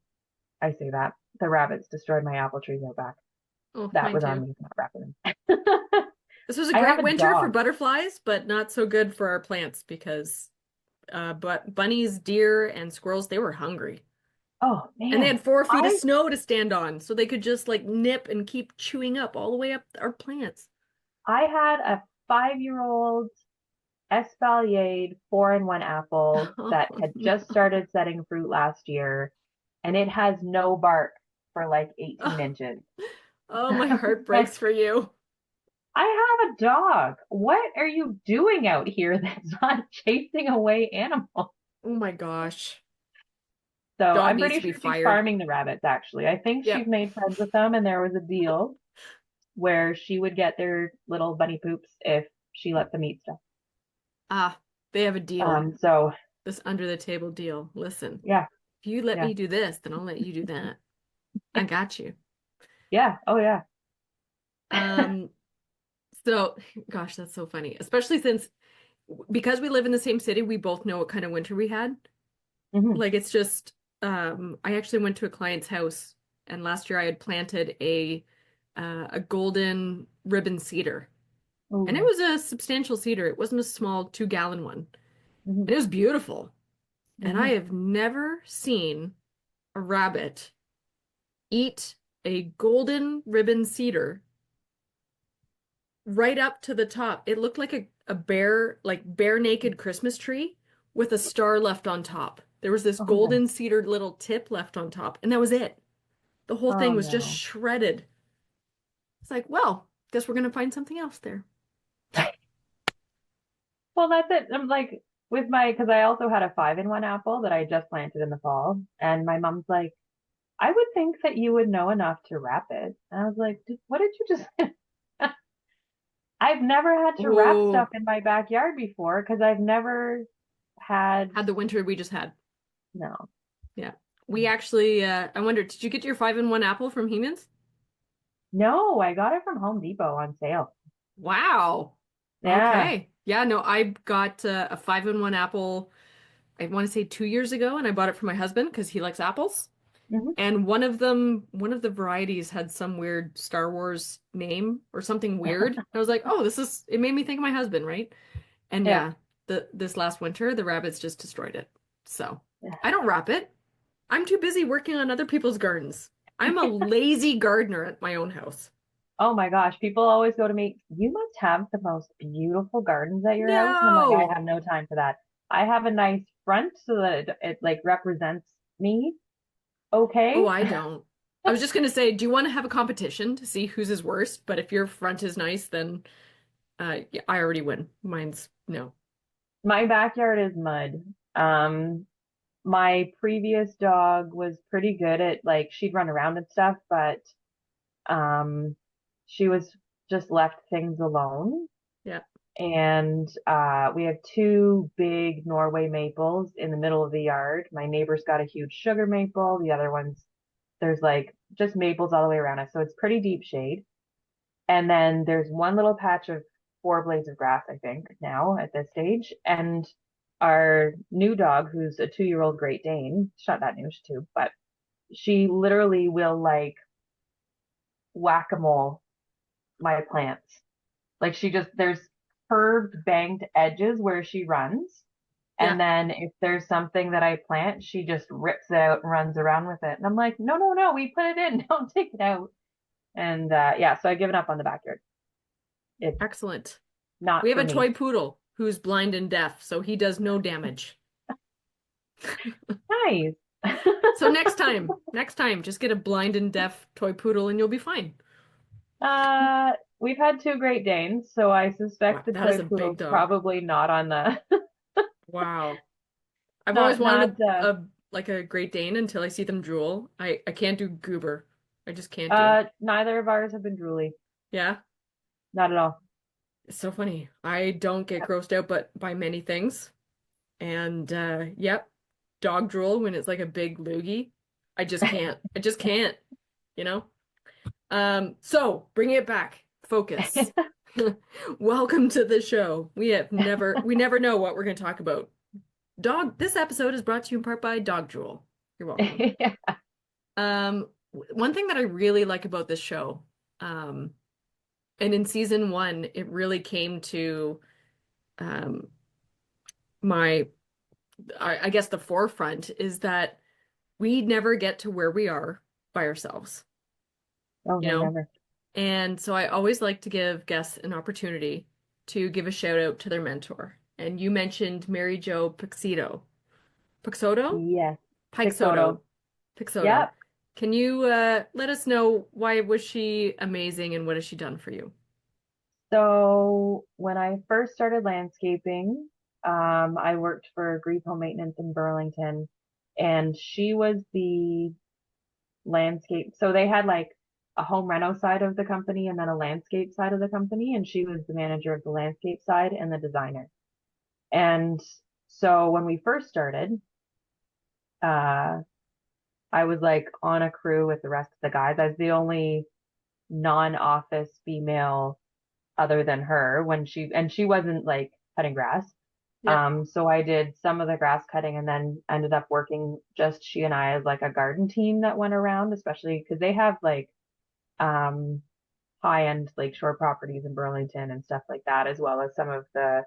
Speaker 2: I say that. The rabbits destroyed my apple trees out back.
Speaker 3: Oh,
Speaker 2: That
Speaker 3: mine
Speaker 2: was on
Speaker 3: too.
Speaker 2: me for not wrapping them.
Speaker 3: This was a
Speaker 2: I have
Speaker 3: great
Speaker 2: a
Speaker 3: winter for
Speaker 2: dog.
Speaker 3: butterflies, but not so good for our plants because but bunnies, deer, and squirrels, they were hungry.
Speaker 2: Oh
Speaker 3: And they
Speaker 2: man,
Speaker 3: had 4 feet of
Speaker 2: I
Speaker 3: snow to stand on, so they could just like nip and keep chewing up all the way up our plants.
Speaker 2: I had a 5-year-old espaliered 4-in-1 apple
Speaker 3: Oh
Speaker 2: that had
Speaker 3: no.
Speaker 2: just started setting fruit last year, and it has no bark for like 18
Speaker 3: Oh,
Speaker 2: inches.
Speaker 3: oh, my heart
Speaker 2: Like,
Speaker 3: breaks for you.
Speaker 2: I have a dog. What are you doing out here that's not chasing away animals?
Speaker 3: Oh my gosh.
Speaker 2: So
Speaker 3: Dog
Speaker 2: I'm
Speaker 3: needs
Speaker 2: pretty
Speaker 3: to be
Speaker 2: sure she's
Speaker 3: fired.
Speaker 2: farming the rabbits, actually. I think she's
Speaker 3: Yep.
Speaker 2: made friends with them, and there was a deal where she would get their little bunny poops if she let them eat stuff.
Speaker 3: Ah, they have a deal.
Speaker 2: So
Speaker 3: This under the table deal. Listen,
Speaker 2: yeah,
Speaker 3: if you let
Speaker 2: yeah,
Speaker 3: me do this, then I'll let you do that. I got you.
Speaker 2: yeah. Oh yeah.
Speaker 3: Um, so gosh, that's so funny. Especially since because we live in the same city, we both know what kind of winter we had.
Speaker 2: Hmm.
Speaker 3: Like it's just I actually went to a client's house and last year I had planted a golden ribbon cedar. And it
Speaker 2: Oh.
Speaker 3: was a substantial cedar. It wasn't a small 2-gallon one.
Speaker 2: Hmm.
Speaker 3: And it was beautiful. And I
Speaker 2: Hmm.
Speaker 3: have never seen a rabbit eat a golden ribbon cedar right up to the top. It looked like a bare, like bare naked Christmas tree with a star left on top. There was this
Speaker 2: Oh no.
Speaker 3: golden cedar little tip left on top, and that was it. The whole
Speaker 2: Oh
Speaker 3: thing was just
Speaker 2: no.
Speaker 3: shredded. It's like, well, guess we're gonna find something else there.
Speaker 2: Well, that's it. I'm like with my because I also had a 5-in-1 apple that I just planted in the fall, and my mom's like, I would think that you would know enough to wrap it. And I was like, what did you just? I've never had to wrap stuff
Speaker 3: Whoa,
Speaker 2: in my backyard before because I've never had
Speaker 3: had the winter we just had.
Speaker 2: no.
Speaker 3: Yeah. We actually, I wonder, did you get your 5-in-1 apple from Hemans?
Speaker 2: No, I got it from Home Depot on sale.
Speaker 3: Wow.
Speaker 2: Yeah.
Speaker 3: Okay. Yeah, no, I got a 5-in-1 apple, I want to say 2 years ago, and I bought it for my husband because he likes apples.
Speaker 2: Hmm.
Speaker 3: And one of them, one of the varieties had some weird Star Wars name or something weird. I was like, oh, it made me think of my husband, right? And
Speaker 2: Yeah.
Speaker 3: yeah, this last winter, the rabbits just destroyed it. So
Speaker 2: Yeah.
Speaker 3: I don't wrap it. I'm too busy working on other people's gardens. I'm a lazy gardener at my own house.
Speaker 2: Oh my gosh, people always go to me, you must have the most beautiful gardens at your house. And I'm like, I
Speaker 3: No.
Speaker 2: have no time for that. I have a nice front so that it like represents me.
Speaker 3: Oh,
Speaker 2: Okay.
Speaker 3: I don't. I was just gonna say, do you want to have a competition to see whose is worst? But if your front is nice, then yeah, I already win. Mine's no.
Speaker 2: My backyard is mud. Um, my previous dog was pretty good at like she'd run around and stuff, but um she was just left things alone.
Speaker 3: Yeah.
Speaker 2: And we have two big Norway maples in the middle of the yard. My neighbor's got a huge sugar maple. The other one's there's like just maples all the way around us. So it's pretty deep shade. And then there's one little patch of 4 blades of grass, I think, now at this stage. And our new dog, who's a 2-year-old Great Dane, she's not that new, she's 2, but she literally will like whack-a-mole my plants. Like she just, there's curved, banked edges where she runs.
Speaker 3: Yeah.
Speaker 2: And then if there's something that I plant, she just rips it out and runs around with it. And I'm like, no, no, no, we put it in. Don't take it out. And yeah, so I've given up on the backyard. It's
Speaker 3: Excellent.
Speaker 2: not
Speaker 3: We have
Speaker 2: for
Speaker 3: a
Speaker 2: me.
Speaker 3: toy poodle who's blind and deaf, so he does no damage.
Speaker 2: Nice.
Speaker 3: So next time, just get a blind and deaf toy poodle and you'll be fine.
Speaker 2: We've had 2 Great Danes, so I
Speaker 3: Wow,
Speaker 2: suspect the
Speaker 3: that is
Speaker 2: toy
Speaker 3: a big
Speaker 2: poodle's
Speaker 3: dog.
Speaker 2: probably not on the
Speaker 3: Wow. I've always
Speaker 2: not
Speaker 3: wanted a like a Great Dane until I see them drool. I can't do goober. I just can't do it.
Speaker 2: neither of ours have been drooly.
Speaker 3: Yeah.
Speaker 2: Not at all.
Speaker 3: It's so funny. I don't get grossed out but by many things. And yep, dog drool when it's like a big loogie. I just can't. I just can't, you know? So bring it back. Focus. Welcome to the show. We never know what we're going to talk about. This episode is brought to you in part by Dog Drool. You're welcome.
Speaker 2: Yeah.
Speaker 3: One thing that I really like about this show, and in season 1, it really came to um, my, I guess the forefront is that we never get to where we are by ourselves,
Speaker 2: Oh
Speaker 3: you
Speaker 2: no,
Speaker 3: know?
Speaker 2: never.
Speaker 3: And so I always like to give guests an opportunity to give a shout out to their mentor. And you mentioned Mary Jo Pixoto. Pixoto?
Speaker 2: Yes.
Speaker 3: Pixoto.
Speaker 2: Pixoto.
Speaker 3: Pixoto.
Speaker 2: Yep.
Speaker 3: Can you let us know why was she amazing and what has she done for you?
Speaker 2: So when I first started landscaping, I worked for Grieve Home Maintenance in Burlington, and she was the landscape. So they had like a home reno side of the company and then a landscape side of the company, and she was the manager of the landscape side and the designer. And so when we first started, uh, I was like on a crew with the rest of the guys. I was the only non-office female other than her when she wasn't like cutting grass.
Speaker 3: Yep.
Speaker 2: So I did some of the grass cutting and then ended up working just she and I as like a garden team that went around, especially because they have like um high-end lakeshore properties in Burlington and stuff like that, as well as some of the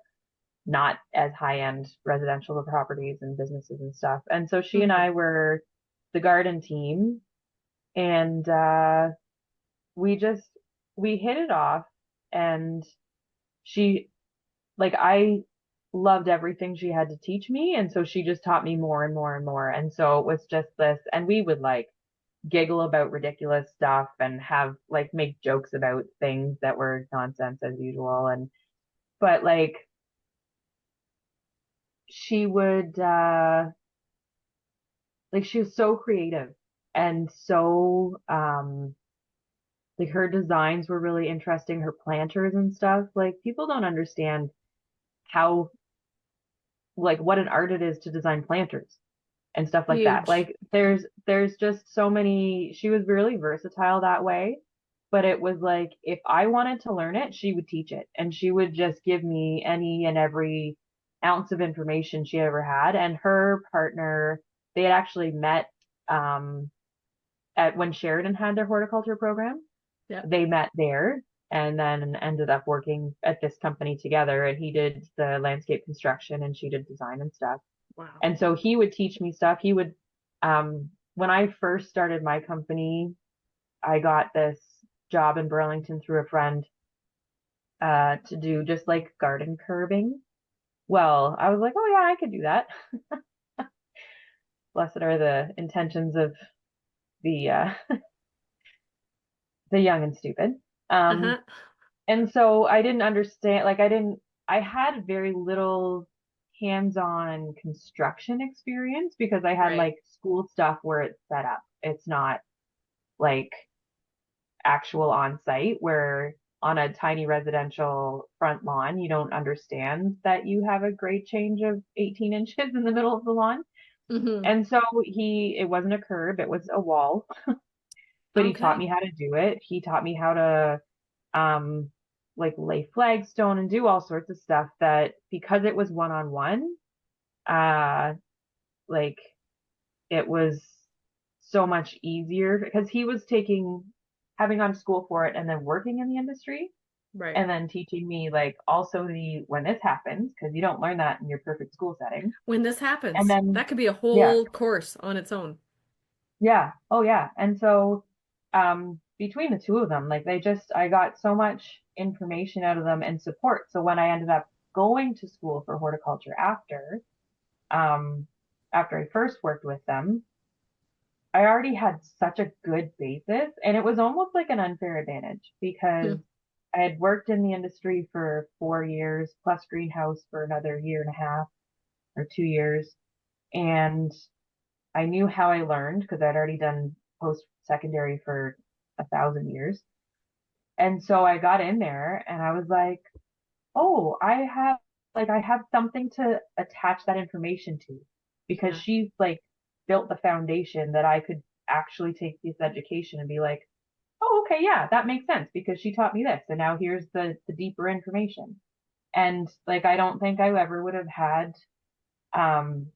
Speaker 2: not as high-end residential properties and businesses and stuff. And so she and
Speaker 3: Mm-hmm.
Speaker 2: I were the garden team, and we just we hit it off, and she like I loved everything she had to teach me, and so she just taught me more and more and more. And so it was just this, and we would like giggle about ridiculous stuff and have like make jokes about things that were nonsense as usual. And but she would like she was so creative and so like her designs were really interesting, her planters and stuff. Like people don't understand how like what an art it is to design planters and stuff like that.
Speaker 3: Huge.
Speaker 2: Like there's just so many, she was really versatile that way. But it was like if I wanted to learn it, she would teach it, and she would just give me any and every ounce of information she ever had. And her partner, they had actually met um at when Sheridan had their horticulture program.
Speaker 3: Yep.
Speaker 2: They met there and then ended up working at this company together, and he did the landscape construction and she did design and stuff.
Speaker 3: Wow.
Speaker 2: And so he would teach me stuff. He would, when I first started my company, I got this job in Burlington through a friend, to do just like garden curbing. Well, I was like, oh yeah, I could do that. Blessed are the intentions of the, the young and stupid. Um,
Speaker 3: Uh-huh.
Speaker 2: and so I didn't understand, I had very little hands-on construction experience because I had
Speaker 3: Right.
Speaker 2: like school stuff where it's set up. It's not like actual on site where on a tiny residential front lawn, you don't understand that you have a grade change of 18 inches in the middle of the lawn.
Speaker 3: Mm-hmm.
Speaker 2: And so it wasn't a curb, it was a wall, but he taught
Speaker 3: Okay.
Speaker 2: me how to do it. He taught me how to, um, like lay flagstone and do all sorts of stuff that because it was one-on-one, uh, like it was so much easier because he was having gone to school for it and then working in the industry
Speaker 3: Right.
Speaker 2: and then teaching me like also when this happens, because you don't learn that in your perfect school setting.
Speaker 3: When this
Speaker 2: And
Speaker 3: happens,
Speaker 2: then,
Speaker 3: that could be a
Speaker 2: yeah,
Speaker 3: whole course on its own.
Speaker 2: yeah, oh yeah. And so, between the two of them, like I got so much information out of them and support. So when I ended up going to school for horticulture um, after I first worked with them, I already had such a good basis, and it was almost like an unfair advantage because
Speaker 3: Hmm.
Speaker 2: I had worked in the industry for 4 years plus greenhouse for another year and a half or 2 years. And I knew how I learned because I'd already done post secondary for 1,000 years. And so I got in there and I was like, oh, I have something to attach that information to because
Speaker 3: Yeah.
Speaker 2: she's like built the foundation that I could actually take this education and be like, oh, okay, yeah, that makes sense because she taught me this. And now here's the deeper information. And like, I don't think I ever would have had, um,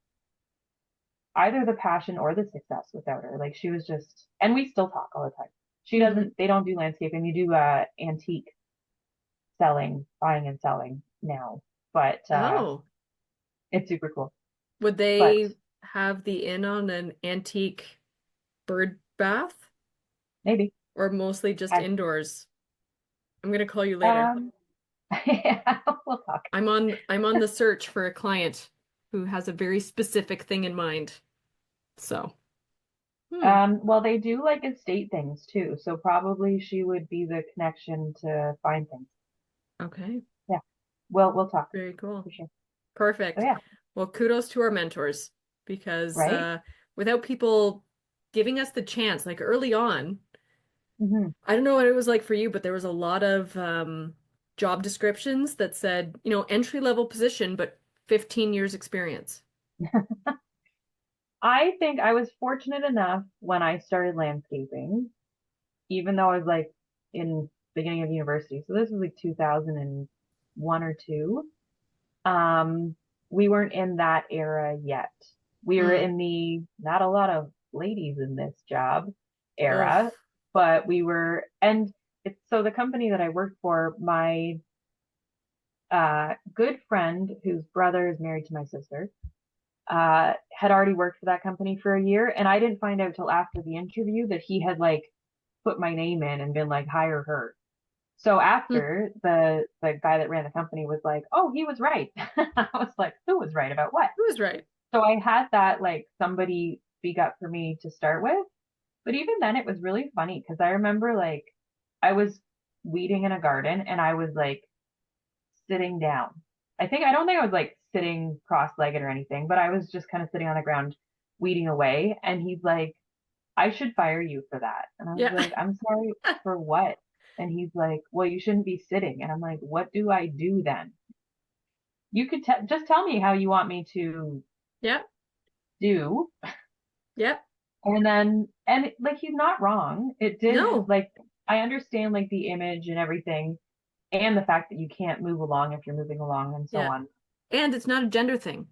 Speaker 2: either the passion or the success without her. Like she was just, and we still talk all the time.
Speaker 3: Hmm.
Speaker 2: They don't do landscaping. You do, antique selling, buying and selling now, but,
Speaker 3: Oh,
Speaker 2: it's super cool.
Speaker 3: would
Speaker 2: But
Speaker 3: they have the in on an antique bird bath
Speaker 2: maybe,
Speaker 3: or mostly just
Speaker 2: I,
Speaker 3: indoors? I'm gonna call you later.
Speaker 2: um, yeah, we'll talk.
Speaker 3: I'm on the search for a client who has a very specific thing in mind. So,
Speaker 2: Well, they do like estate things too, so probably she would be the connection to find things.
Speaker 3: okay.
Speaker 2: Yeah, we'll talk
Speaker 3: Very cool.
Speaker 2: for sure. So
Speaker 3: Perfect.
Speaker 2: yeah,
Speaker 3: Well, kudos to our mentors because
Speaker 2: right?
Speaker 3: without people giving us the chance, like early on.
Speaker 2: Hmm.
Speaker 3: I don't know what it was like for you, but there was a lot of job descriptions that said, entry level position, but 15 years experience.
Speaker 2: I think I was fortunate enough when I started landscaping, even though I was like in beginning of university. So this was like 2001 or two. Um, we weren't in that era yet. We were
Speaker 3: Mm.
Speaker 2: in the not a lot of ladies in this job
Speaker 3: Ugh.
Speaker 2: era, but we were, and it's so the company that I worked for, my good friend whose brother is married to my sister, had already worked for that company for a year, and I didn't find out till after the interview that he had like put my name in and been like, hire her. So
Speaker 3: Hmm.
Speaker 2: after the guy that ran the company was like, oh, he was right. I was like, who was right about what?
Speaker 3: Who was right?
Speaker 2: So I had that like somebody speak up for me to start with. But even then it was really funny because I remember like I was weeding in a garden and I was like sitting down. I don't think I was like sitting cross-legged or anything, but I was just kind of sitting on the ground weeding away. And he's like, I should fire you for that. And I was
Speaker 3: Yeah.
Speaker 2: like, I'm sorry for what? And he's like, well, you shouldn't be sitting. And I'm like, what do I do then? You could just tell me how you want me to
Speaker 3: Yeah.
Speaker 2: do.
Speaker 3: Yeah.
Speaker 2: And like, he's not wrong. It did,
Speaker 3: No.
Speaker 2: like, I understand like the image and everything and the fact that you can't move along if you're moving along and so
Speaker 3: Yeah.
Speaker 2: on.
Speaker 3: And it's not a gender thing.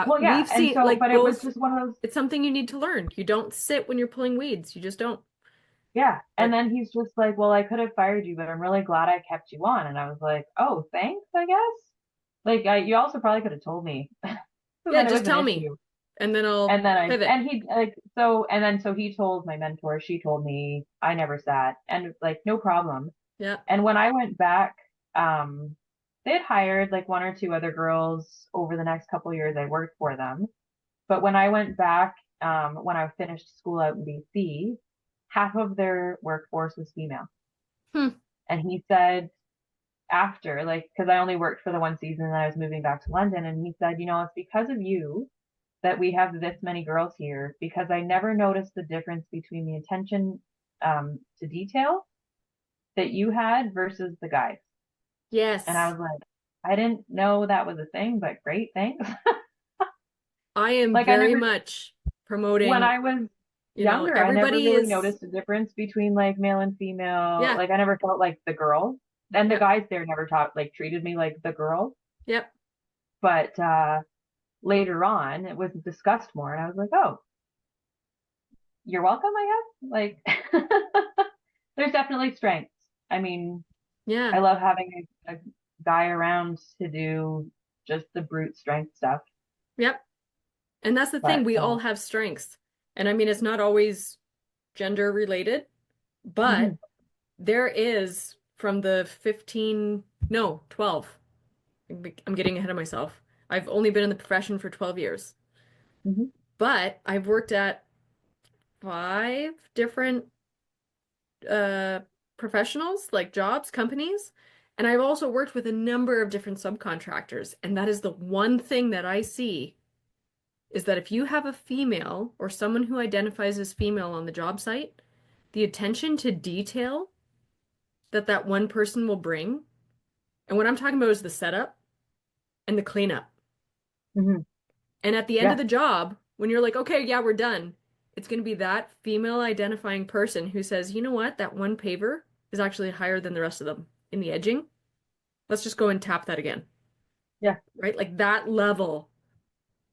Speaker 2: Well, yeah.
Speaker 3: We've
Speaker 2: And
Speaker 3: seen
Speaker 2: so,
Speaker 3: like
Speaker 2: but it was
Speaker 3: both.
Speaker 2: just one of those,
Speaker 3: It's something you need to learn. You don't sit when you're pulling weeds. You just don't.
Speaker 2: yeah. And
Speaker 3: But
Speaker 2: then he's just like, well, I could have fired you, but I'm really glad I kept you on. And I was like, oh, thanks, I guess. Like, you also probably could have told me. So
Speaker 3: yeah,
Speaker 2: then it
Speaker 3: just
Speaker 2: was an
Speaker 3: tell me,
Speaker 2: issue.
Speaker 3: and then I'll
Speaker 2: And then
Speaker 3: pivot.
Speaker 2: so he told my mentor, she told me I never sat and like, no problem.
Speaker 3: Yeah.
Speaker 2: And when I went back, um, they had hired like one or two other girls over the next couple of years I worked for them. But when I went back, when I finished school out in BC, half of their workforce was female.
Speaker 3: Hmm.
Speaker 2: And he said after, like, because I only worked for the one season and I was moving back to London, and he said, it's because of you that we have this many girls here because I never noticed the difference between the attention to detail that you had versus the guys. And I
Speaker 3: Yes.
Speaker 2: was like, I didn't know that was a thing, but great, thanks.
Speaker 3: I am
Speaker 2: Like I
Speaker 3: very
Speaker 2: never,
Speaker 3: much
Speaker 2: when
Speaker 3: promoting,
Speaker 2: I was younger, I never
Speaker 3: everybody
Speaker 2: really
Speaker 3: is,
Speaker 2: noticed the difference between like male and female.
Speaker 3: yeah.
Speaker 2: Like I never felt like the girl. And the
Speaker 3: Yep.
Speaker 2: guys there never treated me like the girl.
Speaker 3: Yep.
Speaker 2: But later on, it was discussed more, and I was like, oh, you're welcome, I guess. Like, there's definitely strengths. I mean,
Speaker 3: Yeah.
Speaker 2: I love having a guy around to do just the brute strength stuff.
Speaker 3: Yep. And that's the thing.
Speaker 2: But
Speaker 3: We all have strengths. And I mean, it's not always gender related, but
Speaker 2: mhm,
Speaker 3: there is from the 15, no, 12. I'm getting ahead of myself. I've only been in the profession for 12 years,
Speaker 2: mhm,
Speaker 3: but I've worked at 5 different uh professionals, like jobs, companies, and I've also worked with a number of different subcontractors, and that is the one thing that I see is that if you have a female or someone who identifies as female on the job site, the attention to detail that that one person will bring, and what I'm talking about is the setup and the cleanup.
Speaker 2: mhm.
Speaker 3: And at the end of
Speaker 2: Yeah,
Speaker 3: the job, when you're like, okay, yeah, we're done, it's going to be that female identifying person who says, you know what, that one paver is actually higher than the rest of them in the edging. Let's just go and tap that again.
Speaker 2: yeah,
Speaker 3: Right? Like that level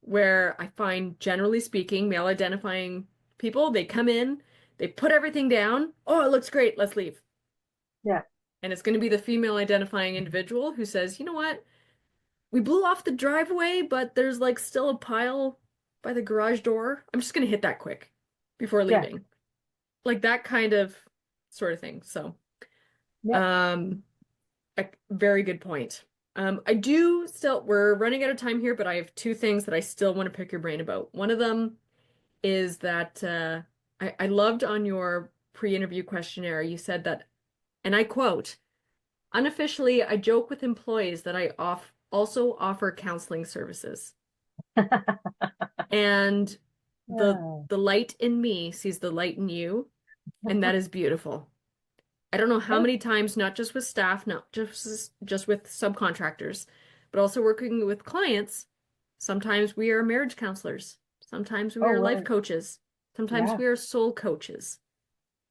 Speaker 3: where I find, generally speaking, male identifying people, they come in, they put everything down. Oh, it looks great. Let's leave.
Speaker 2: yeah,
Speaker 3: And it's going to be the female identifying individual who says, you know what? We blew off the driveway, but there's like still a pile by the garage door. I'm just going to hit that quick before
Speaker 2: yeah,
Speaker 3: leaving. Like that kind of sort of thing. So,
Speaker 2: yeah.
Speaker 3: um, a very good point. I do still, we're running out of time here, but I have 2 things that I still want to pick your brain about. One of them is that I loved on your pre-interview questionnaire, you said that, and I quote, unofficially, I joke with employees that I also offer counseling services. And the
Speaker 2: Yeah.
Speaker 3: the light in me sees the light in you, and that is beautiful. I don't know how
Speaker 2: Yeah.
Speaker 3: many times, not just with staff, not just with subcontractors, but also working with clients. Sometimes we are marriage counselors. Sometimes we
Speaker 2: Oh,
Speaker 3: are life
Speaker 2: right.
Speaker 3: coaches. Sometimes
Speaker 2: Yeah.
Speaker 3: we are soul coaches.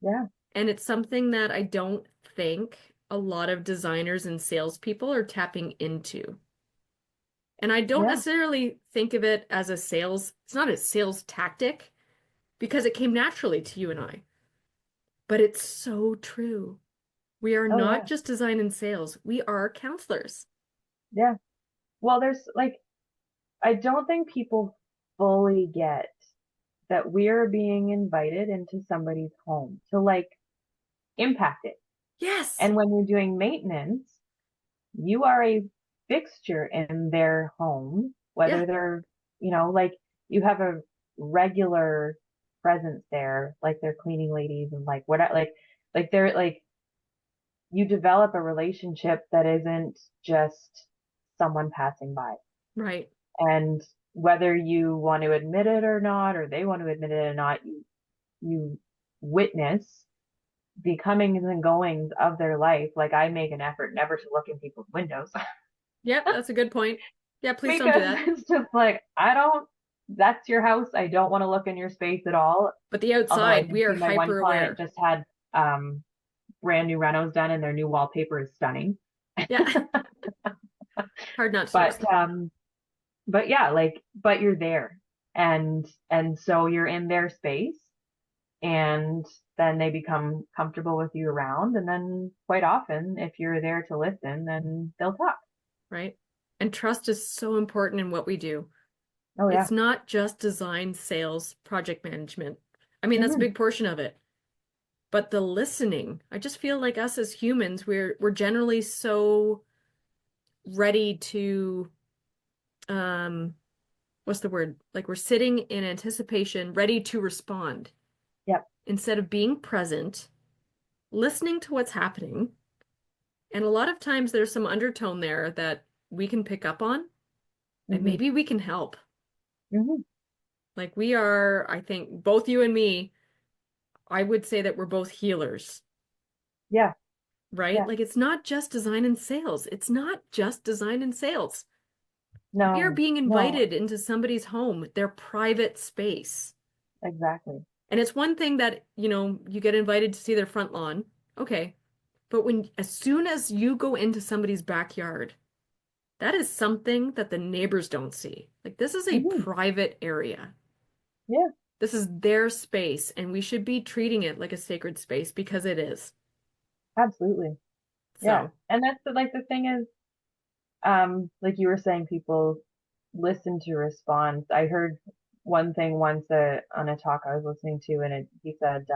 Speaker 2: Yeah.
Speaker 3: And it's something that I don't think a lot of designers and salespeople are tapping into. And I don't
Speaker 2: Yeah.
Speaker 3: necessarily think of it as it's not a sales tactic because it came naturally to you and I. But it's so true. We are
Speaker 2: Oh,
Speaker 3: not
Speaker 2: yeah.
Speaker 3: just design and sales, we are counselors.
Speaker 2: Yeah. Well, there's like, I don't think people fully get that we're being invited into somebody's home to like impact it.
Speaker 3: Yes.
Speaker 2: And when you're doing maintenance, you are a fixture in their home,
Speaker 3: Yeah,
Speaker 2: whether they're, like you have a regular presence there, like they're cleaning ladies and like what, like they're like, you develop a relationship that isn't just someone passing by.
Speaker 3: right.
Speaker 2: And whether you want to admit it or not, or they want to admit it or not, you witness the comings and goings of their life. Like I make an effort never to look in people's windows
Speaker 3: Yep, that's a good point. Yeah, please don't do
Speaker 2: because
Speaker 3: that.
Speaker 2: it's just like, that's your house. I don't want to look in your space at all.
Speaker 3: But the
Speaker 2: Although I
Speaker 3: outside,
Speaker 2: did
Speaker 3: we are
Speaker 2: see my one
Speaker 3: hyper
Speaker 2: client
Speaker 3: aware.
Speaker 2: just had, brand new renos done and their new wallpaper is stunning.
Speaker 3: Yeah, hard not to notice
Speaker 2: But,
Speaker 3: that.
Speaker 2: yeah, like, but you're there and so you're in their space and then they become comfortable with you around. And then quite often, if you're there to listen, then they'll talk.
Speaker 3: Right? And trust is so important in what we do.
Speaker 2: Oh yeah.
Speaker 3: It's not just design, sales, project management. I mean, that's a
Speaker 2: Hmm.
Speaker 3: big portion of it. But the listening, I just feel like us as humans, we're generally so ready to um what's the word? Like we're sitting in anticipation, ready to respond
Speaker 2: Yep.
Speaker 3: instead of being present, listening to what's happening. And a lot of times there's some undertone there that we can pick up on, and
Speaker 2: Hmm.
Speaker 3: maybe we can help.
Speaker 2: Hmm.
Speaker 3: Like we are, I think, both you and me, I would say that we're both healers,
Speaker 2: Yeah.
Speaker 3: right?
Speaker 2: Yeah.
Speaker 3: Like it's not just design and sales. It's not just design and sales. We are
Speaker 2: No,
Speaker 3: being
Speaker 2: no,
Speaker 3: invited into somebody's home, their private space.
Speaker 2: exactly.
Speaker 3: And it's one thing that, you get invited to see their front lawn. Okay. But as soon as you go into somebody's backyard, that is something that the neighbors don't see. Like this is a
Speaker 2: Hmm.
Speaker 3: private area.
Speaker 2: Yeah,
Speaker 3: This is their space, and we should be treating it like a sacred space because it is.
Speaker 2: absolutely. Yeah.
Speaker 3: So,
Speaker 2: And that's like the thing is, like you were saying, people listen to response. I heard one thing once on a talk I was listening to, and he said,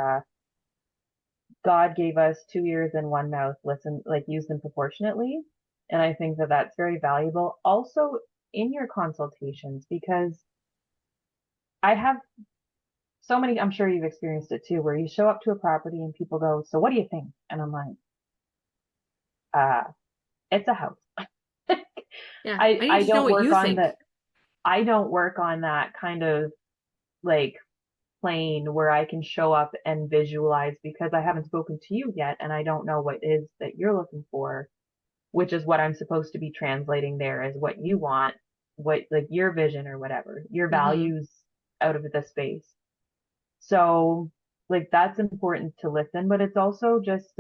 Speaker 2: God gave us two ears and one mouth. Listen, like use them proportionately. And I think that that's very valuable also in your consultations because I have so many, I'm sure you've experienced it too, where you show up to a property and people go, so what do you think? And I'm like, uh, it's a house.
Speaker 3: yeah,
Speaker 2: I,
Speaker 3: I need
Speaker 2: I
Speaker 3: to know
Speaker 2: don't
Speaker 3: what
Speaker 2: work
Speaker 3: you
Speaker 2: on
Speaker 3: think.
Speaker 2: I don't work on that kind of like plane where I can show up and visualize because I haven't spoken to you yet and I don't know what it is that you're looking for, which is what I'm supposed to be translating there as what you want, what like your vision or whatever, your
Speaker 3: Hmm.
Speaker 2: values out of the space. So like that's important to listen, but it's also just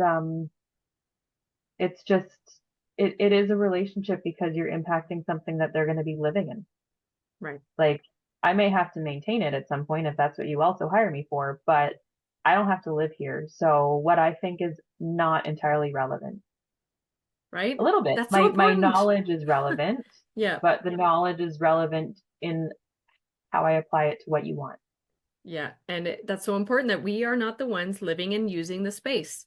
Speaker 2: it's just it is a relationship because you're impacting something that they're going to be living in.
Speaker 3: Right,
Speaker 2: Like I may have to maintain it at some point if that's what you also hire me for, but I don't have to live here. So what I think is not entirely relevant. A
Speaker 3: right?
Speaker 2: little bit.
Speaker 3: That's so
Speaker 2: My
Speaker 3: important.
Speaker 2: knowledge is relevant,
Speaker 3: Yeah,
Speaker 2: but the knowledge is relevant in how I apply it to what you want.
Speaker 3: yeah. And that's so important that we are not the ones living and using the space,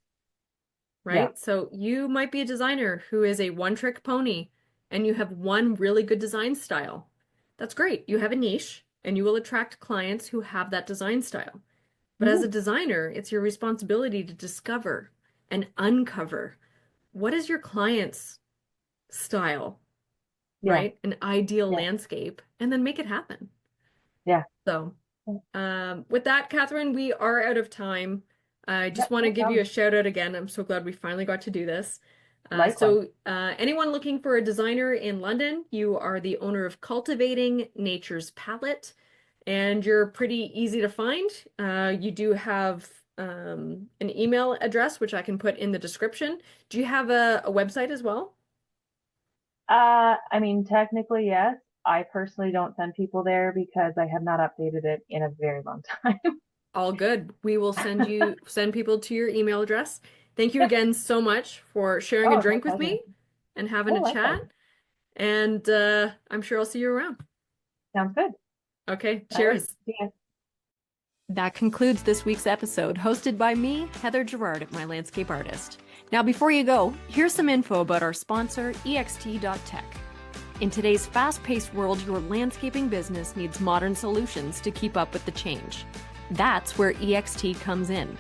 Speaker 2: Yeah.
Speaker 3: right? So you might be a designer who is a one-trick pony and you have one really good design style. That's great. You have a niche and you will attract clients who have that design style. But as
Speaker 2: Hmm.
Speaker 3: a designer, it's your responsibility to discover and uncover what is your client's style,
Speaker 2: Yeah.
Speaker 3: right? An ideal
Speaker 2: Yeah.
Speaker 3: landscape, and then make it happen.
Speaker 2: Yeah.
Speaker 3: So, With that, Catherine, we are out of time. I just
Speaker 2: Yep,
Speaker 3: want to
Speaker 2: no
Speaker 3: give you a
Speaker 2: problem.
Speaker 3: shout out again. I'm so glad we finally got to do this.
Speaker 2: Likewise.
Speaker 3: Anyone looking for a designer in London, you are the owner of Cultivating Nature's Palette, and you're pretty easy to find. You do have an email address, which I can put in the description. Do you have a website as well?
Speaker 2: I mean, technically, yes. I personally don't send people there because I have not updated it in a very long time.
Speaker 3: All good. We will send people to your email address. Thank you again so much for sharing a
Speaker 2: Oh, my
Speaker 3: drink with
Speaker 2: pleasure.
Speaker 3: me and having
Speaker 2: Oh,
Speaker 3: a
Speaker 2: likewise.
Speaker 3: chat. And I'm sure I'll see you around.
Speaker 2: Sounds good.
Speaker 3: Okay,
Speaker 2: All right.
Speaker 3: cheers.
Speaker 2: See ya.
Speaker 1: That concludes this week's episode, hosted by me, Heather Gerard at My Landscape Artist. Now, before you go, here's some info about our sponsor, ext.tech. In today's fast-paced world, your landscaping business needs modern solutions to keep up with the change. That's where EXT comes in.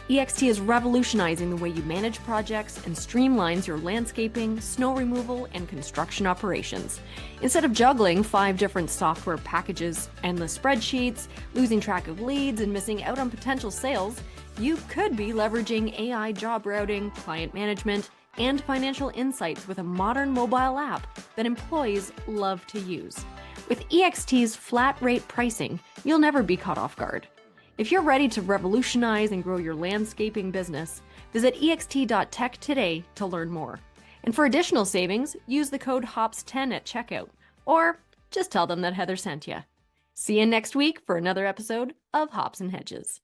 Speaker 1: EXT is revolutionizing the way you manage projects and streamlines your landscaping, snow removal, and construction operations. Instead of juggling 5 different software packages, endless spreadsheets, losing track of leads, and missing out on potential sales, you could be leveraging AI job routing, client management, and financial insights with a modern mobile app that employees love to use. With EXT's flat rate pricing, you'll never be caught off guard. If you're ready to revolutionize and grow your landscaping business, visit ext.tech today to learn more. And for additional savings, use the code HOPS10 at checkout, or just tell them that Heather sent you. See you next week for another episode of Hops and Hedges.